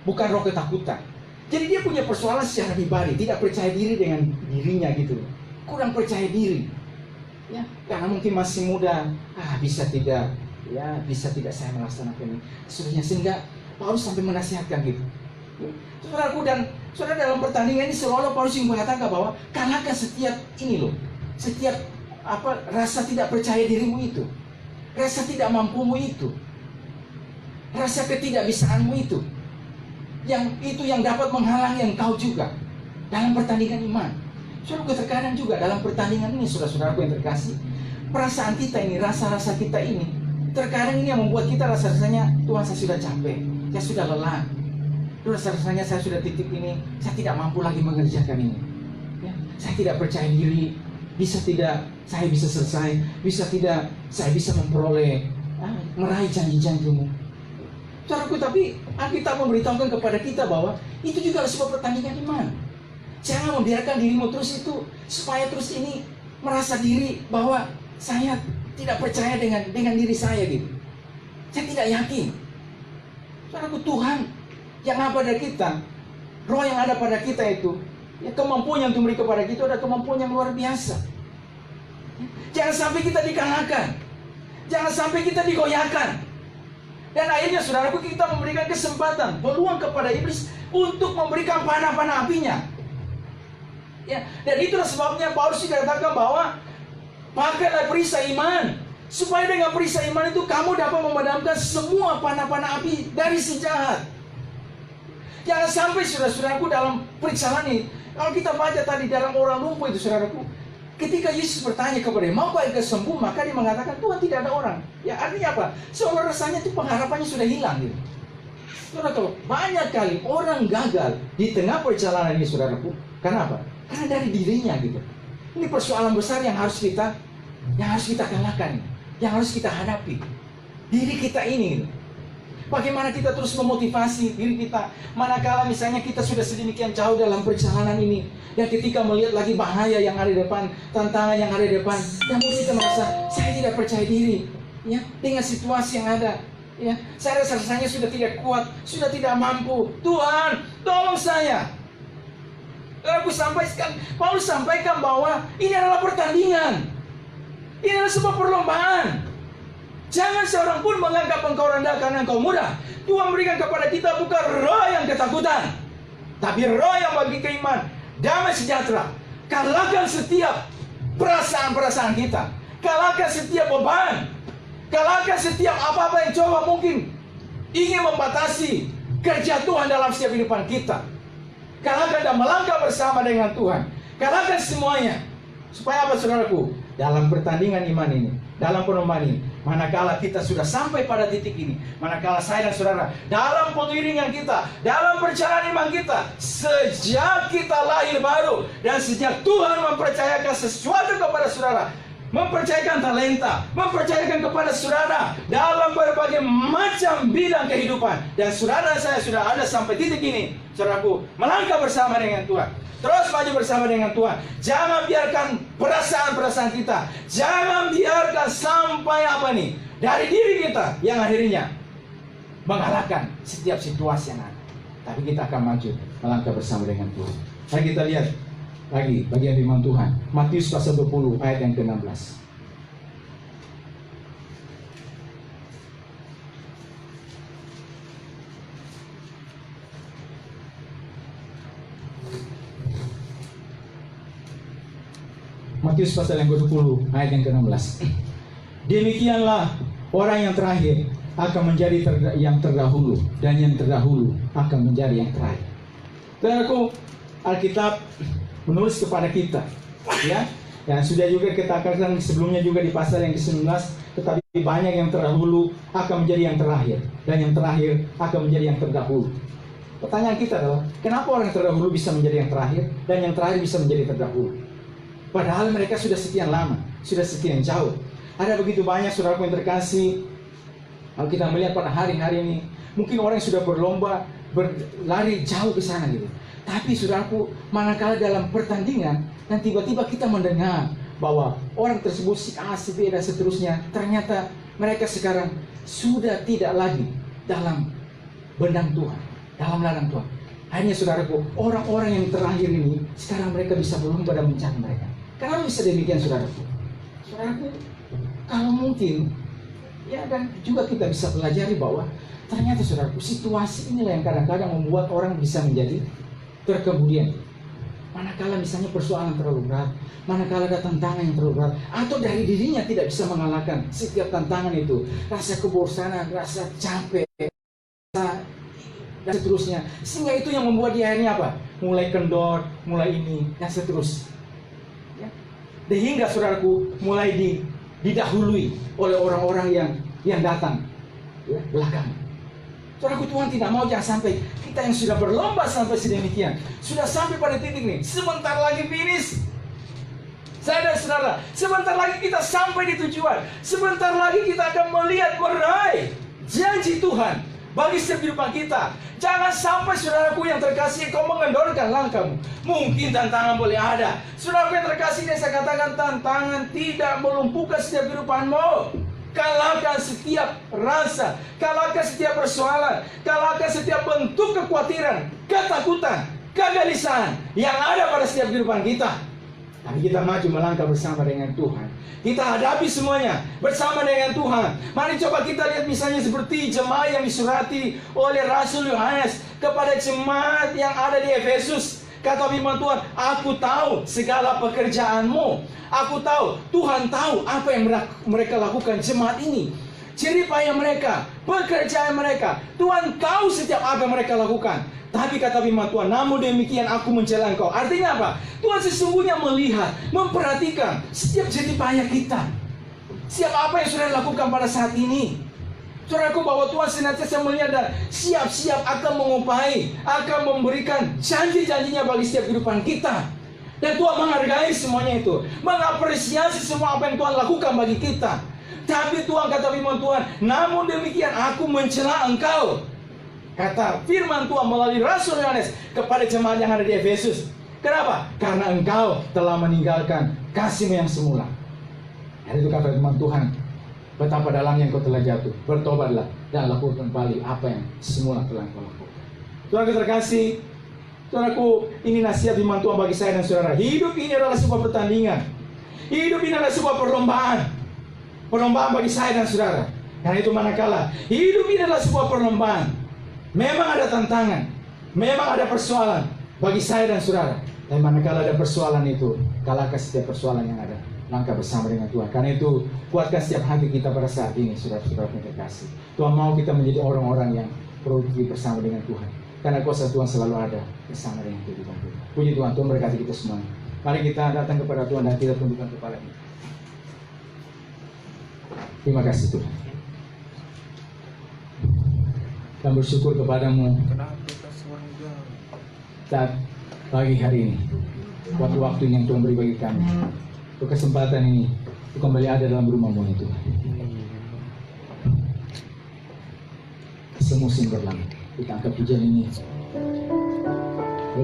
bukan roh ketakutan. Jadi dia punya persoalan secara pribadi, tidak percaya diri dengan dirinya gitu. Kurang percaya diri. Ya, karena mungkin masih muda, bisa tidak saya melaksanakan ini. Sehingga Paulus sampai menasihatkan gitu. Saudaraku, dan saudara, dalam pertandingan ini seolah-olah Paulus ingin mengatakan bahwa kalahkan setiap ini loh, setiap rasa tidak percaya dirimu itu, rasa tidak mampumu itu, rasa ketidakbisaanmu itu, yang dapat menghalangi engkau juga dalam pertandingan iman. Saudara, terkadang juga dalam pertandingan ini, saudara-saudaraku yang terkasih, perasaan kita ini, rasa-rasa kita ini, terkadang ini yang membuat kita rasanya, Tuhan, saya sudah capek, saya sudah lelah, rasanya saya sudah titik ini, saya tidak mampu lagi mengerjakan ini. Ya, saya tidak percaya diri, saya bisa selesai, saya bisa memperoleh, meraih janji-janjimu. Saudaraku, tapi Alkitab memberitahukan kepada kita bahwa itu juga sebuah pertandingan iman. Jangan membiarkan dirimu terus itu, supaya terus ini merasa diri bahwa saya tidak percaya dengan diri saya gitu. Saya tidak yakin. Saudaraku, Tuhan yang ada pada kita, roh yang ada pada kita itu, ya, kemampuan yang diberi kepada kita ada kemampuan yang luar biasa. Jangan sampai kita dikalahkan, jangan sampai kita digoyahkan. Dan akhirnya, saudaraku, kita memberikan kesempatan, peluang kepada iblis untuk memberikan panah-panah apinya. Ya, dan itulah sebabnya Paulus dikatakan bahwa pakailah perisai iman, supaya dengan perisai iman itu kamu dapat memadamkan semua panah-panah api dari si jahat. Jangan sampai, saudara-saudaraku, dalam periksa ini, kalau kita baca tadi dalam orang lumpuh itu, saudaraku, ketika Yesus bertanya kepada dia, maukah engkau sembuh? Maka dia mengatakan, Tuhan, tidak ada orang. Ya, artinya apa? Seolah rasanya itu pengharapannya sudah hilang gitu. Saudara, banyak kali orang gagal di tengah perjalanan ini, saudaraku. Kenapa? Karena dari dirinya gitu. Ini persoalan besar yang harus kita kalahkan, yang harus kita hadapi. Diri kita ini gitu. Bagaimana kita terus memotivasi diri kita, manakala misalnya kita sudah sedemikian jauh dalam perjalanan ini, dan ketika melihat lagi bahaya yang ada di depan, tantangan yang ada di depan, namun kita merasa saya tidak percaya diri, ya, dengan situasi yang ada, ya, saya rasanya sudah tidak kuat, sudah tidak mampu. Tuhan, tolong saya. Paulus sampaikan bahwa ini adalah pertandingan, ini adalah sebuah perlombaan. Jangan seorang pun menganggap engkau rendah karena engkau mudah. Tuhan berikan kepada kita bukan roh yang ketakutan, tapi roh yang bagi keiman, damai sejahtera. Kalahkan setiap perasaan-perasaan kita, kalahkan setiap beban, kalahkan setiap apa-apa yang coba mungkin ingin membatasi kerja Tuhan dalam setiap kehidupan kita. Kalahkan dan melangkah bersama dengan Tuhan. Kalahkan semuanya. Supaya apa, saudaraku? Dalam pertandingan iman ini, dalam perlombaan ini, manakala kita sudah sampai pada titik ini, manakala saya dan saudara dalam pengiringan kita, dalam perjalanan iman kita, sejak kita lahir baru, dan sejak Tuhan mempercayakan sesuatu kepada saudara, mempercayakan talenta, mempercayakan kepada saudara dalam berbagai macam bidang kehidupan, dan saudara saya sudah ada sampai titik ini, saudaraku, melangkah bersama dengan Tuhan, terus maju bersama dengan Tuhan. Jangan biarkan perasaan-perasaan kita, jangan biarkan sampai dari diri kita yang akhirnya mengalahkan setiap situasi yang ada. Tapi kita akan maju melangkah bersama dengan Tuhan. Mari kita lihat lagi bagian firman Tuhan, Matius pasal 20 ayat yang ke-16. Matius pasal yang ke-20 ayat yang ke-16. Demikianlah orang yang terakhir akan menjadi yang terdahulu, dan yang terdahulu akan menjadi yang terakhir. Saudaraku, Alkitab menulis kepada kita, ya, yang sudah juga kita katakan sebelumnya juga di pasal yang ke-19, tetapi banyak yang terdahulu akan menjadi yang terakhir, dan yang terakhir akan menjadi yang terdahulu. Pertanyaan kita adalah, kenapa orang yang terdahulu bisa menjadi yang terakhir, dan yang terakhir bisa menjadi terdahulu? Padahal mereka sudah sekian lama, sudah sekian jauh. Ada begitu banyak saudaraku yang terkasih. Kalau kita melihat pada hari-hari ini, mungkin orang yang sudah berlomba, berlari jauh ke sana gitu. Tapi saudaraku, manakala dalam pertandingan, dan tiba-tiba kita mendengar bahwa orang tersebut si A, si B dan seterusnya, ternyata mereka sekarang sudah tidak lagi dalam benang Tuhan, dalam ladang Tuhan. Hanya saudaraku, orang-orang yang terakhir ini sekarang mereka bisa berlomba dan mencari mereka. Kenapa bisa demikian saudaraku? Saudaraku, kalau mungkin ya, dan juga kita bisa pelajari bahwa ternyata saudaraku, situasi inilah yang kadang-kadang membuat orang bisa menjadi terkemudian. Manakala misalnya persoalan terlalu berat, manakala ada tantangan yang terlalu berat, atau dari dirinya tidak bisa mengalahkan setiap tantangan itu, rasa kebosanan, rasa capek, rasa dan seterusnya, sehingga itu yang membuat dia akhirnya apa? Mulai kendor, mulai ini dan seterusnya. Ya. Sehingga saudaraku mulai didahului oleh orang-orang yang datang ya, belakang. Saudaraku, Tuhan tidak mau jangan sampai kita yang sudah berlomba sampai sedemikian, sudah sampai pada titik ini, sebentar lagi finish. Saya dan saudara, sebentar lagi kita sampai di tujuan, sebentar lagi kita akan melihat meraih janji Tuhan bagi setiap kehidupan kita. Jangan sampai saudaraku yang terkasih kau mengendorkan langkahmu. Mungkin tantangan boleh ada. Saudaraku yang terkasih, saya katakan tantangan tidak melumpuhkan setiap kehidupanmu. Kalahkan setiap rasa, kalahkan setiap persoalan, kalahkan setiap bentuk kekhawatiran, ketakutan, kegelisahan yang ada pada setiap kehidupan kita. Tapi kita maju melangkah bersama dengan Tuhan. Kita hadapi semuanya bersama dengan Tuhan. Mari coba kita lihat misalnya seperti jemaat yang disurati oleh Rasul Yohanes kepada jemaat yang ada di Efesus. Kata firman Tuhan, aku tahu segala pekerjaanmu. Aku tahu, Tuhan tahu apa yang mereka lakukan jemaat ini. Jerih payah mereka, pekerjaan mereka. Tuhan tahu setiap apa yang mereka lakukan. Tapi kata firman Tuhan, namun demikian aku mencela engkau. Artinya apa? Tuhan sesungguhnya melihat, memperhatikan setiap jerih payah kita. Setiap apa yang sudah dilakukan pada saat ini. Saudaraku, bahwa Tuhan senantiasa melihat dan siap-siap akan mengupahi, akan memberikan janji-janjinya bagi setiap kehidupan kita. Dan Tuhan menghargai semuanya itu, mengapresiasi semua apa yang Tuhan lakukan bagi kita. Tapi Tuhan, kata firman Tuhan, namun demikian aku mencela engkau. Kata firman Tuhan melalui Rasul Yohanes kepada jemaat yang ada di Efesus. Kenapa? Karena engkau telah meninggalkan kasih-Mu yang semula. Dan itu kata firman Tuhan, betapa dalamnya engkau telah jatuh. Bertobatlah dan lakukan kembali apa yang semula telah engkau lakukan. Saudara terkasih, saudaraku, ini nasihat firman Tuhan bagi saya dan saudara. Hidup ini adalah sebuah pertandingan. Hidup ini adalah sebuah perlombaan. Perlombaan bagi saya dan saudara. Karena itu manakala hidup ini adalah sebuah perlombaan, memang ada tantangan, memang ada persoalan bagi saya dan saudara. Dan manakala ada persoalan itu, kalahkan setiap persoalan yang ada. Langkah bersama dengan Tuhan. Karena itu kuatkan setiap hati kita pada saat ini, saudara-saudara yang terkasih. Tuhan mau kita menjadi orang-orang yang produktif bersama dengan Tuhan. Karena kuasa Tuhan selalu ada bersama dengan kehidupan kita. Puji Tuhan, Tuhan berkati kita semua. Mari kita datang kepada Tuhan dan kita tundukkan kepala-Nya. Terima kasih Tuhan. Dan bersyukur kepadamu saat pagi hari ini, waktu-waktu yang Tuhan beri bagi kami. Untuk kesempatan ini, untuk kembali ada dalam rumah-Mu ya Tuhan. Semusim berlalu, kita angkat pujian ini.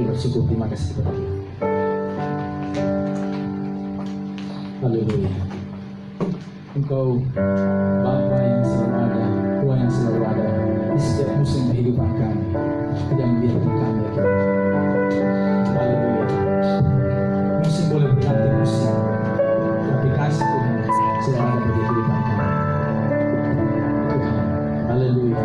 Bersyukur, terima kasih kepada Tuhan. Haleluya. Engkau Bapa yang selalu ada, Tuhan yang selalu ada di setiap musim kehidupan kami. Tidak membiarkan kami ya Tuhan. Haleluya. Musim boleh berganti musim, tapi kasih Tuhan selalu ada bagi kehidupan kami. Tuhan, haleluya.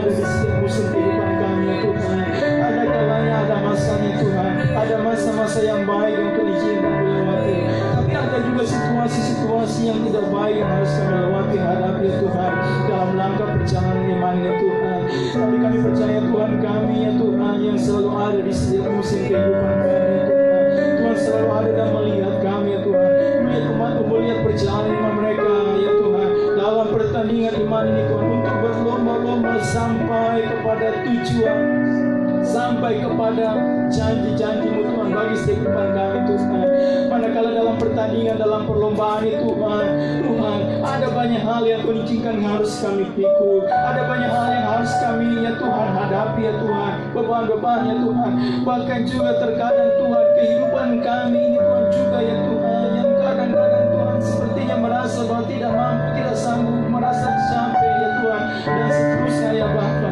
ada di setiap musim kehidupan kami ya Tuhan. Ada kalanya, ada masanya Tuhan. Ada masa-masa yang baik untuk diizinkan melewati. Tapi ada juga situasi-situasi yang tidak baik yang harus kami lewati, hadapi ya Tuhan, dalam langkah perjalanan iman ya Tuhan. Tapi kami percaya Tuhan kami ya Tuhan yang selalu ada di setiap musim kehidupan kami ya Tuhan. Tuhan selalu ada dan melihat kami ya Tuhan. Melihat umat-Mu, melihat perjalanan iman mereka ya Tuhan. Dalam pertandingan iman ini Tuhan, untuk berlomba-lomba sampai kepada tujuan, sampai kepada janji-janji-Mu Tuhan bagi setiap kehidupan kami Tuhan. Manakala dalam pertandingan, dalam perlombaan itu Tuhan, ada banyak hal yang Tuhan izinkan harus kami pikul. Ada banyak hal yang harus kami ya Tuhan hadapi ya Tuhan. Beban-beban ya Tuhan. Bahkan juga terkadang Tuhan kehidupan kami ini Tuhan juga ya Tuhan, yang kadang-kadang Tuhan sepertinya merasa bahwa tidak mampu, tidak sanggup, merasa sampai ya Tuhan, dan seterusnya ya Bapa.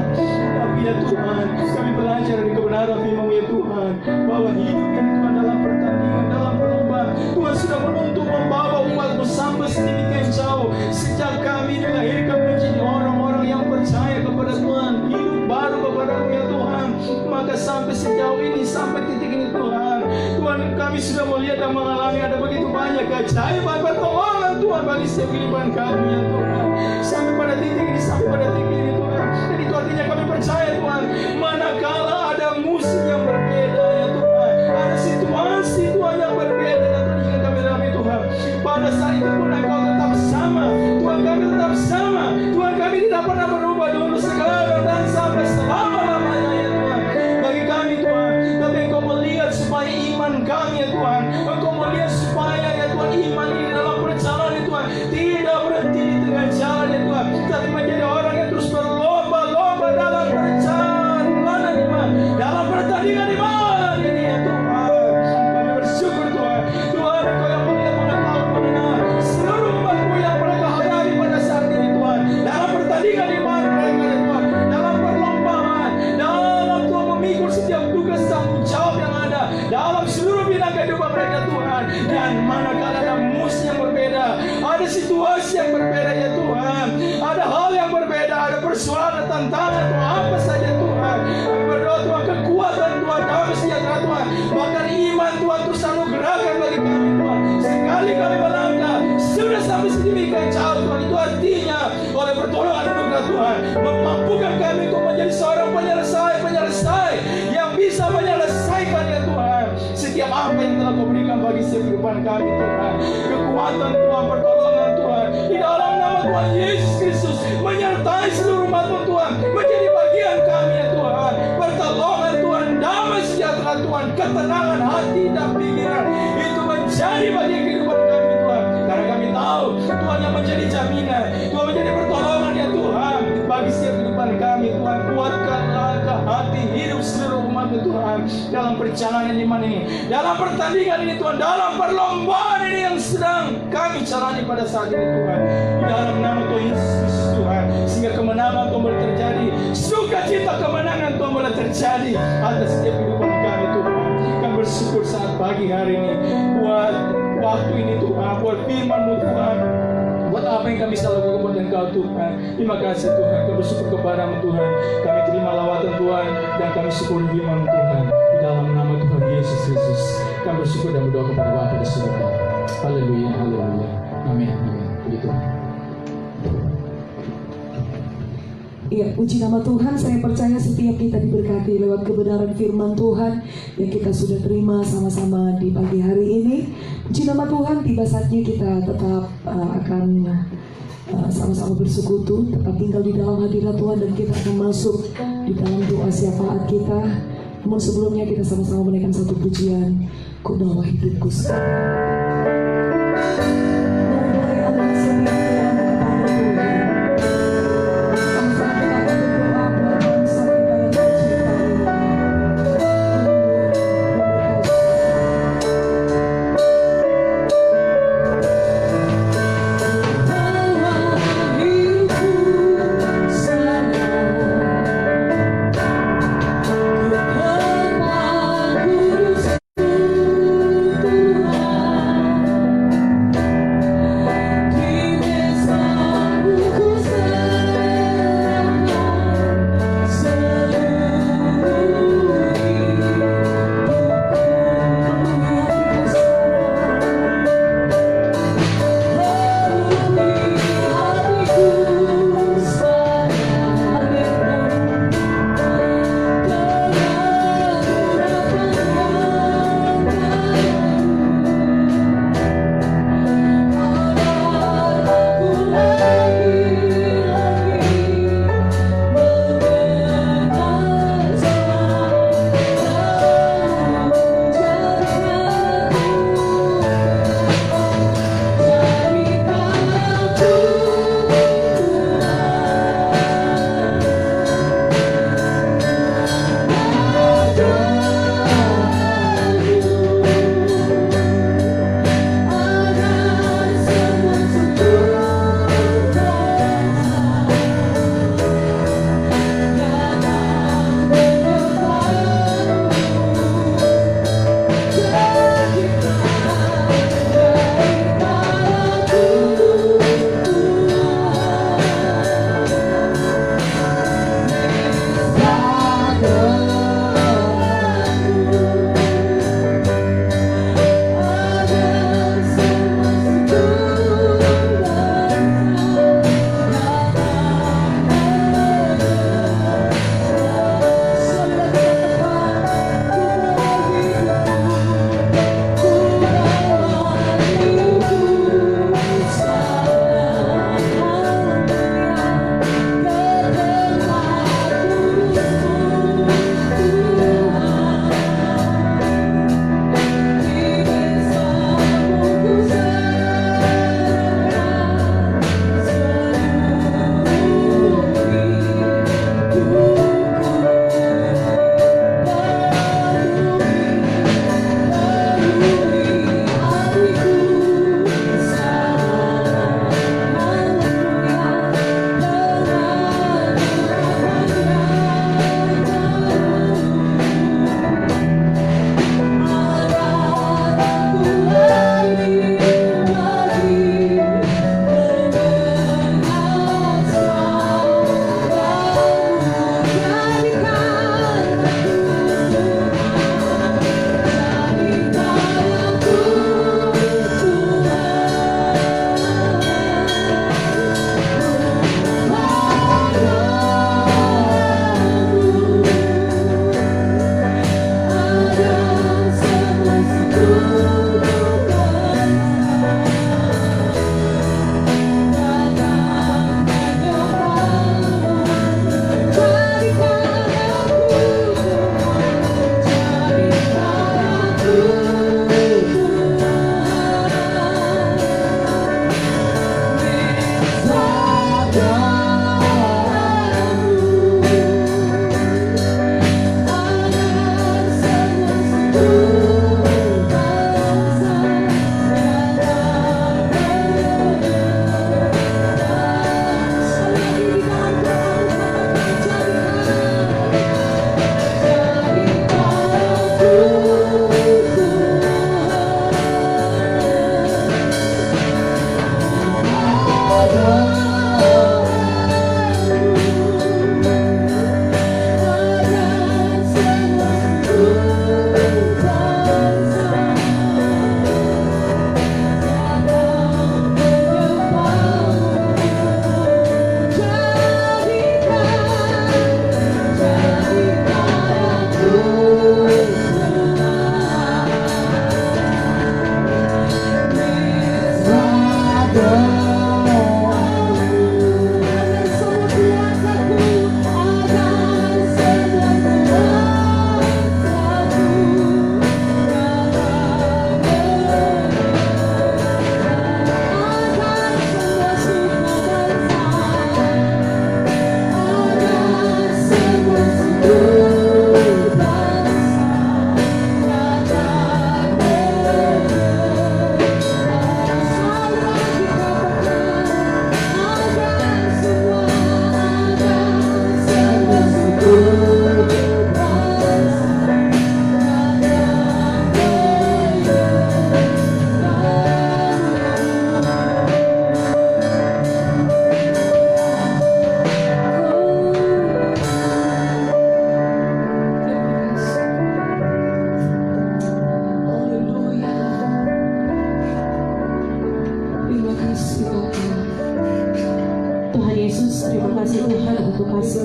Tapi ya Tuhan, kami belajar dari kebenaran firman-Mu ya Tuhan, bahwa hidup ini Tuhan dalam pertandingan, dalam perlombaan, Tuhan sudah menuntut membawa umat-Mu sampai sedemikian jauh. Sejak kami dilahirkan menjadi orang-orang yang percaya kepada Tuhan, hidup baru kepada-Mu ya Tuhan, maka sampai sejauh ini, sampai titik ini Tuhan, Tuhan kami sudah melihat dan mengalami ada begitu banyak keajaiban pertolongan Tuhan bagi setiap kehidupan kami ya Tuhan. Sampai pada titik ini, sampai pada titik ini Tuhan. Dan itu artinya kami percaya Tuhan, manakala ada musim yang berbeda ya Tuhan, ada situasi Tuhan yang berbeda yang Tuhan kami alami Tuhan, pada saat itu pun Engkau tetap sama. Tuhan kami tetap sama. Tuhan kami tidak pernah berubah dulu, sekarang dan sampai selama-lamanya ya Tuhan bagi kami Tuhan. Tapi Engkau melihat supaya iman kami ya Tuhan, Engkau melihat supaya ya Tuhan iman ini dalam perjalanan Tuhan tidak berhenti di tengah jalan ya Tuhan, tapi menjadi orang yang terus berlomba-lomba dalam perjalanan iman, dalam pertandingan iman ini ya Tuhan. Kami bersyukur Tuhan. Tuhan Engkau yang melihat, mengetahui, mengenal seluruh umat-Mu yang mereka hadapi pada saat ini Tuhan, dalam pertandingan iman mereka ya Tuhan, dalam perlombaan, dalam Tuhan memikul setiap tugas tanggung jawab yang ada dalam seluruh bidang kehidupan mereka Tuhan. Dan manakala ada musim yang berbeda, ada situasi yang berbeda ya Tuhan, ada hal yang berbeda, ada persoalan, tantangan Tuhan, apa saja Tuhan, kami berdoa Tuhan kekuatan Tuhan, damai sejahtera Tuhan, bahkan iman Tuhan terus anugerahkan bagi kami Tuhan. Sekali kami melangkah sudah sampai sedemikian jauh Tuhan, itu artinya oleh pertolongan anugerah Tuhan memampukan kami untuk menjadi seorang penyelesai yang bisa menyelesaikan ya Tuhan setiap apa yang telah Kau berikan bagi setiap kehidupan kami Tuhan. Kekuatan Tuhan, pertolongan Tuhan di dalam nama Tuhan Yesus Kristus menyertai seluruh umat-Mu Tuhan, menjadi bagian kami ya Tuhan. Pertolongan Tuhan, damai sejahtera Tuhan, ketenangan hati dan pikiran itu menjadi bagian kehidupan kami Tuhan. Karena kami tahu Tuhan yang menjadi jaminan, Tuhan menjadi pertolongan ya Tuhan bagi setiap kehidupan kami Tuhan. Kuatkanlah hati hidup seluruh umat-Mu Tuhan dalam perjalanan iman ini, dalam pertandingan ini Tuhan, dalam perlombaan ini yang sedang kami jalani pada saat ini Tuhan. Di dalam nama Tuhan Yesus Kristus Tuhan, sehingga kemenangan Tuhan boleh terjadi, sukacita kemenangan Tuhan boleh terjadi atas setiap kehidupan kami Tuhan. Kami bersyukur saat pagi hari ini buat waktu ini Tuhan, buat firman-Mu Tuhan, buat apa yang kami bisa lakukan buat Engkau Tuhan. Terima kasih Tuhan, kami bersyukur kepada-Mu Tuhan. Kami terima lawatan Tuhan dan kami syukur firman-Mu Tuhan. Di dalam nama Tuhan Yesus Kristus kami bersyukur dan berdoa kepada Bapa di surga. Haleluya, haleluya. Amin, amin. Begitu. Ya, puji nama Tuhan. Saya percaya setiap kita diberkati lewat kebenaran firman Tuhan yang kita sudah terima sama-sama di pagi hari ini. Puji nama Tuhan, tiba saatnya kita tetap akan sama-sama bersekutu, tetap tinggal di dalam hadirat Tuhan, dan kita akan masuk di dalam doa syafaat kita. Namun sebelumnya kita sama-sama menaikkan satu pujian, Ku bawa hidupku sekarang. Tuhan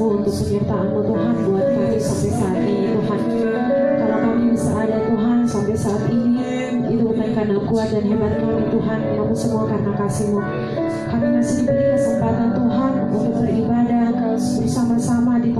kasih-Mu, untuk penyertaan-Mu Tuhan buat kami sampai saat ini Tuhan. Kalau kami bisa ada Tuhan sampai saat ini, itu bukan karena kuat dan hebat kami Tuhan, namun semua karena kasih-Mu. Kami masih diberi kesempatan Tuhan untuk beribadah bersama-sama di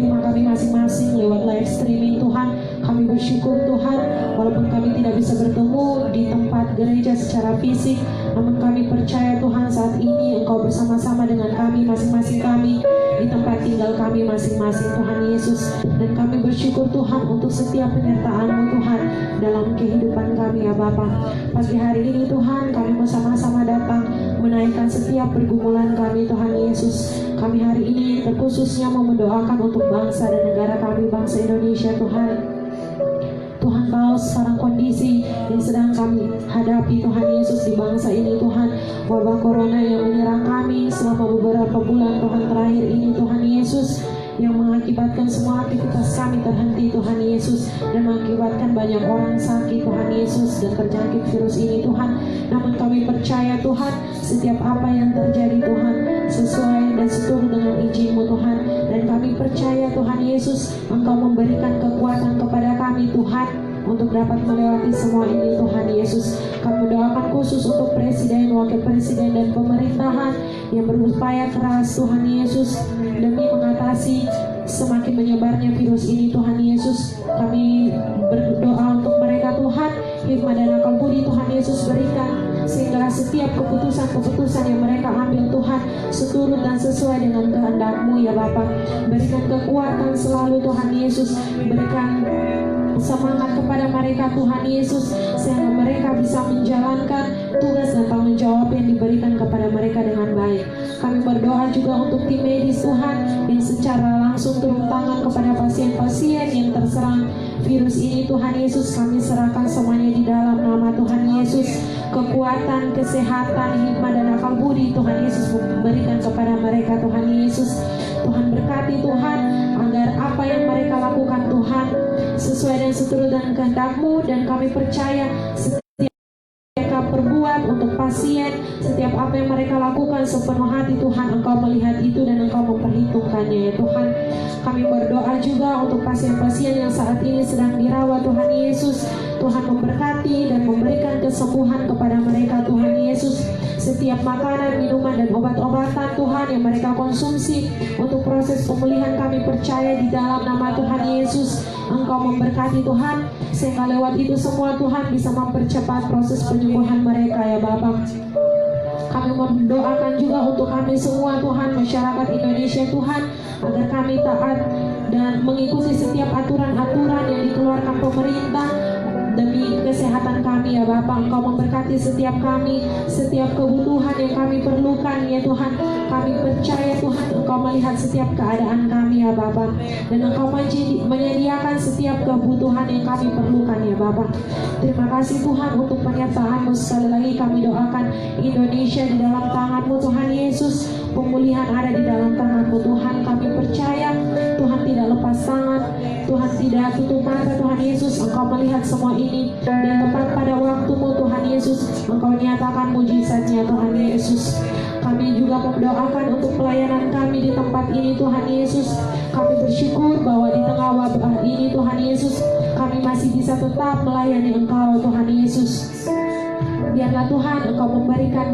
rumah kami masing-masing lewat live streaming Tuhan. Kami bersyukur Tuhan, walaupun kami tidak bisa bertemu di tempat gereja secara fisik, namun kami percaya Tuhan saat ini Engkau bersama-sama dengan kami masing-masing kami di tempat tinggal kami masing-masing Tuhan Yesus. Dan kami bersyukur Tuhan untuk setiap penyertaan-Mu Tuhan dalam kehidupan kami ya Bapa. Pagi hari ini Tuhan kami bersama-sama datang menaikkan setiap pergumulan kami Tuhan Yesus. Kami hari ini terkhususnya mau mendoakan untuk bangsa dan negara kami, bangsa Indonesia Tuhan. Tuhan tahu sekarang kondisi yang sedang kami hadapi Tuhan Yesus di bangsa ini Tuhan. Wabah corona yang menyerang kami selama beberapa bulan Tuhan terakhir ini Tuhan Yesus, yang mengakibatkan semua aktivitas kami terhenti Tuhan Yesus, dan mengakibatkan banyak orang sakit Tuhan Yesus dan terjangkit virus ini Tuhan. Namun kami percaya Tuhan, setiap apa yang terjadi Tuhan sesuai dan seturut dengan izin-Mu Tuhan. Dan kami percaya Tuhan Yesus, Engkau memberikan kekuatan kepada kami Tuhan untuk dapat melewati semua ini Tuhan Yesus. Kami doakan khusus untuk presiden, wakil presiden dan pemerintahan yang berupaya keras Tuhan Yesus demi mengatasi semakin menyebarnya virus ini Tuhan Yesus. Kami berdoa untuk mereka Tuhan, hikmat dan akal budi Tuhan Yesus berikan, sehingga setiap keputusan-keputusan yang mereka ambil Tuhan seturut dan sesuai dengan kehendak-Mu ya Bapa. Berikan kekuatan selalu Tuhan Yesus, berikan semangat kepada mereka Tuhan Yesus, sehingga mereka bisa menjalankan tugas dan tanggung jawab yang diberikan kepada mereka dengan baik. Kami berdoa juga untuk tim medis Tuhan yang secara langsung turun tangan kepada pasien-pasien yang terserang virus ini Tuhan Yesus. Kami serahkan semuanya di dalam nama Tuhan Yesus. Kekuatan, kesehatan, hikmat dan akal budi Tuhan Yesus berikan kepada mereka Tuhan Yesus. Tuhan berkati Tuhan agar apa yang mereka lakukan Tuhan sesuai dan seturut dengan kehendak-Mu, dan kami percaya setiap mereka perbuat untuk pasien, setiap apa yang mereka lakukan sepenuh hati Tuhan, Engkau melihat itu dan Engkau memperhitungkannya ya Tuhan. Kami berdoa juga untuk pasien-pasien yang saat ini sedang dirawat Tuhan Yesus. Tuhan memberkati dan memberikan kesembuhan kepada mereka Tuhan Yesus. Setiap makanan, minuman dan obat-obatan Tuhan yang mereka konsumsi untuk proses pemulihan, kami percaya di dalam nama Tuhan Yesus Engkau memberkati Tuhan, sehingga lewat itu semua Tuhan bisa mempercepat proses penyembuhan mereka ya Bapa. Kami mendoakan juga untuk kami semua Tuhan, masyarakat Indonesia Tuhan, agar kami taat dan mengikuti setiap aturan-aturan yang dikeluarkan pemerintah demi kesehatan kami ya Bapa. Engkau memberkati setiap kami, setiap kebutuhan yang kami perlukan ya Tuhan. Kami percaya Tuhan Engkau melihat setiap keadaan kami ya Bapa, dan Engkau menyediakan setiap kebutuhan yang kami perlukan ya Bapa. Terima kasih Tuhan untuk penyertaan-Mu. Sekali lagi kami doakan Indonesia di dalam tangan-Mu Tuhan Yesus. Pemulihan ada di dalam tangan-Mu Tuhan. Kami percaya Tuhan tidak lepas tangan, Tuhan tidak tutup mata Tuhan Yesus. Engkau melihat semua ini, dan tepat pada waktu-Mu Tuhan Yesus Engkau nyatakan mujizatnya Tuhan Yesus. Kami juga mendoakan untuk pelayanan kami di tempat ini Tuhan Yesus. Kami bersyukur bahwa di tengah wabah ini Tuhan Yesus, kami masih bisa tetap melayani Engkau Tuhan Yesus. Biarlah Tuhan Engkau memberikan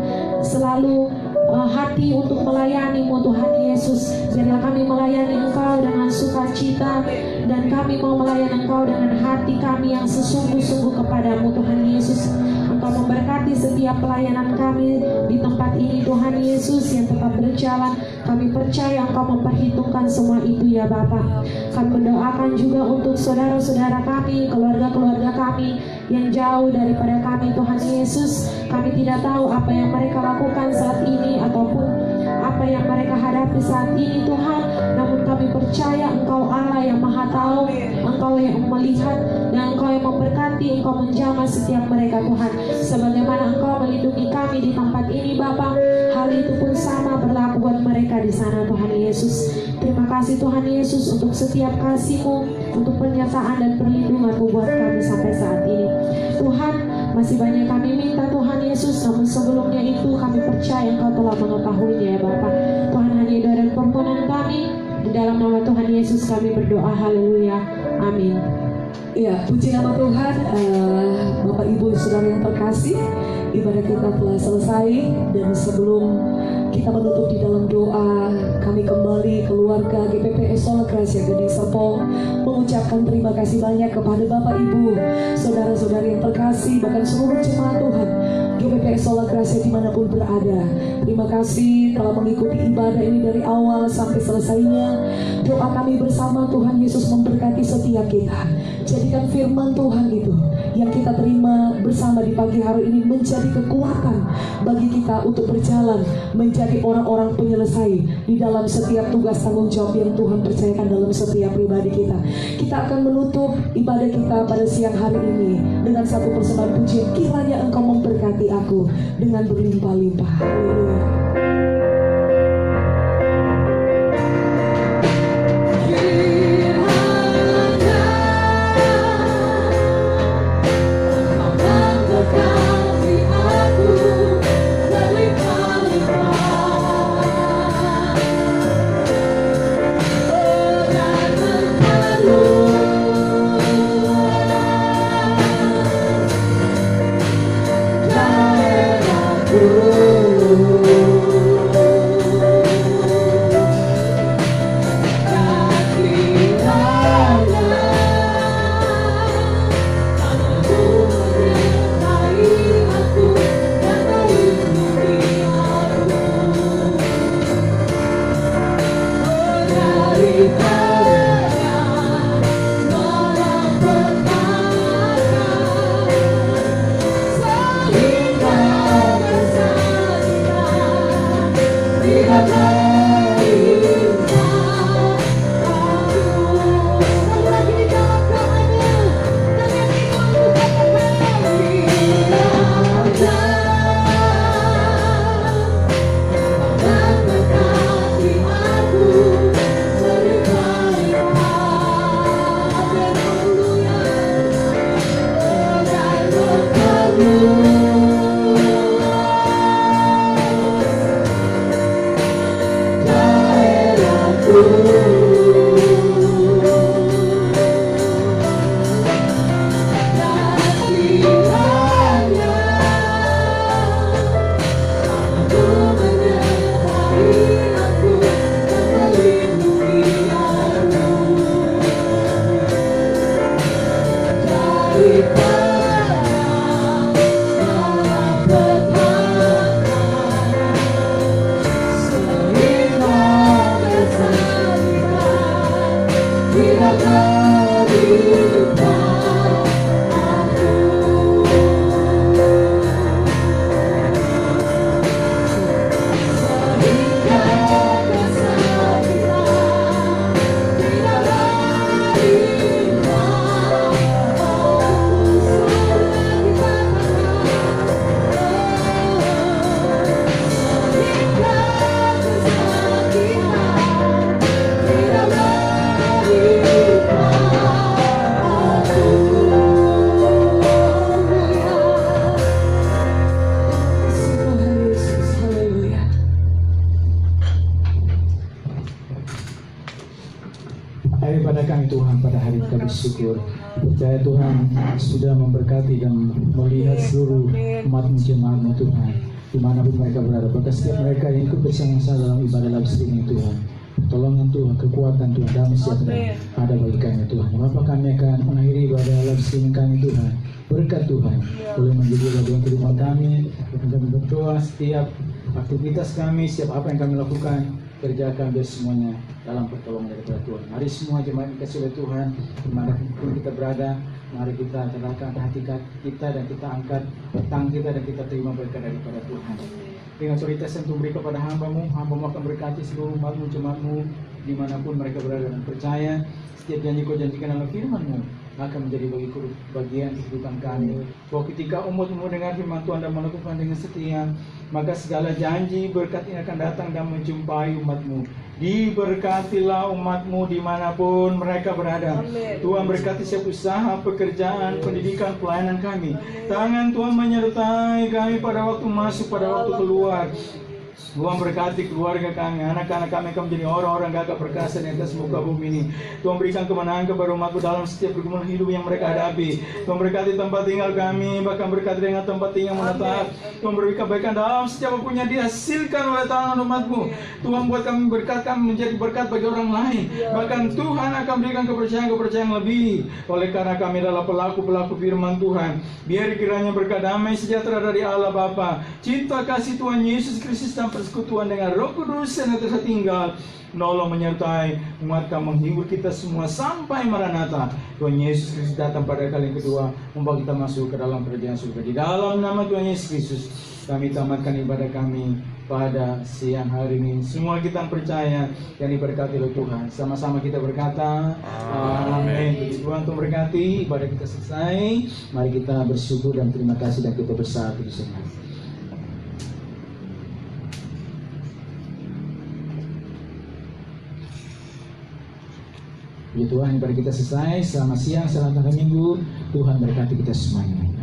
selalu hati untuk melayani-Mu Tuhan Yesus. Biarlah kami melayani Engkau dengan sukacita, dan kami mau melayani Engkau dengan hati kami yang sesungguh-sungguh kepadamu Tuhan Yesus. Engkau memberkati setiap pelayanan kami di tempat ini Tuhan Yesus yang tetap berjalan. Kami percaya Engkau memperhitungkan semua itu ya Bapa. Kami mendoakan juga untuk saudara-saudara kami, keluarga-keluarga kami yang jauh daripada kami Tuhan Yesus. Kami tidak tahu apa yang mereka lakukan saat ini ataupun apa yang mereka hadapi saat ini Tuhan. Namun kami percaya Engkau Allah yang Maha Tahu, Engkau yang melihat, dan Engkau yang memberkati, Engkau menjamah setiap mereka Tuhan. Sebagaimana Engkau melindungi kami di tempat ini Bapa, hal itu pun sama berlaku buat mereka di sana Tuhan Yesus. Terima kasih Tuhan Yesus untuk setiap kasih-Mu, untuk penyertaan dan perlindungan-Mu buat kami sampai saat ini. Tuhan, masih banyak kami minta Tuhan Yesus, namun sebelumnya itu kami percaya Engkau telah mengetahuinya ya Bapa. Tuhan, hanya dari permohonan kami, Di dalam nama Tuhan Yesus kami berdoa, haleluya, amin. Ya, puji nama Tuhan. Bapak Ibu Saudara yang terkasih, ibadah kita telah selesai, dan sebelum kita menutup di dalam doa, kami kembali keluarga GPPS Sola Gracia Gading Serpong mengucapkan terima kasih banyak kepada Bapak Ibu, saudara-saudari yang terkasih, bahkan seluruh jemaat Tuhan GPPS Sola Gracia dimanapun berada. Terima kasih telah mengikuti ibadah ini dari awal sampai selesainya. Doa kami bersama, Tuhan Yesus memberkati setiap kita. Jadikan firman Tuhan itu yang kita terima bersama di pagi hari ini menjadi kekuatan bagi kita untuk berjalan menjadi orang-orang penyelesai di dalam setiap tugas tanggung jawab yang Tuhan percayakan dalam setiap pribadi kita. Kita akan menutup ibadah kita pada siang hari ini dengan satu persembahan pujian, kiranya Engkau memberkati aku dengan berlimpah-limpah. Haleluya. Daripada kami Tuhan pada hari ini kami bersyukur, percaya Tuhan sudah memberkati dan melihat seluruh umat-Mu, jemaat-Mu Tuhan dimanapun mereka berada, bahkan setiap mereka yang ikut bersama-sama dalam ibadah live streaming Tuhan. Pertolongan Tuhan, kekuatan Tuhan, damai sejahtera ada bagi kami Tuhan. Bapa, kami akan mengakhiri ibadah live streaming kami Tuhan. Berkat Tuhan boleh menjadi bagian kehidupan kami. Kami berdoa setiap aktivitas kami, setiap apa yang kami lakukan, kerjakan biar semuanya dalam pertolongan daripada Tuhan. Mari semua jemaat dikasih oleh Tuhan, dimanapun kita berada, mari kita terangkan hati kita dan kita angkat tangan kita dan kita terima berkat daripada Tuhan. Dengan otoritas yang Tuhan beri kepada hamba-Mu akan berkati seluruh umat-Mu, jemaat-Mu dimanapun mereka berada, dan percaya setiap janji Kau janjikan dalam firman-Mu akan menjadi bagian kehidupan kami. Bahwa ketika umat mendengar firman Tuhan dan melakukan dengan setia, maka segala janji berkat ini akan datang dan menjumpai umat-Mu. Diberkatilah umat-Mu dimanapun mereka berada. Amin. Tuhan berkati setiap usaha, pekerjaan, pendidikan, pelayanan kami. Tangan Tuhan menyertai kami pada waktu masuk, pada waktu keluar. Tuhan berkati keluarga kami, anak-anak kami akan menjadi orang-orang gagah perkasa di atas muka bumi ini. Tuhan berikan kemenangan kepada umatmu dalam setiap pergumulan hidup yang mereka hadapi. Tuhan berkati tempat tinggal kami, bahkan berkati dengan tempat tinggal menetap. Tuhan beri kebaikan dalam setiap apa yang dihasilkan oleh tangan umatmu. Tuhan buat kami berkat, kami menjadi berkat bagi orang lain. Bahkan Tuhan akan berikan kepercayaan lebih. Oleh karena kami adalah pelaku-pelaku firman Tuhan. Biar kiranya berkat damai sejahtera dari Allah Bapa, cinta kasih Tuhan Yesus Kristus dan persekutuan dengan Roh Kudus yang tertinggal menolong menyertai menguatkan menghibur kita semua sampai Maranatha. Tuhan Yesus Kristus datang pada kali yang kedua membawa kita masuk ke dalam kerajaan surga. Di dalam nama Tuhan Yesus Kristus kami tamatkan ibadah kami pada siang hari ini. Semua kita percaya yang diberkati oleh Tuhan. Sama-sama kita berkata amin. Puji Tuhan Tuhan berkati. Ibadah kita selesai. Mari kita bersyukur dan terima kasih dan kita bersatu di sana. Ya Tuhan, ibadah kita selesai. Selamat siang, selamat hari Minggu. Tuhan berkati kita semuanya.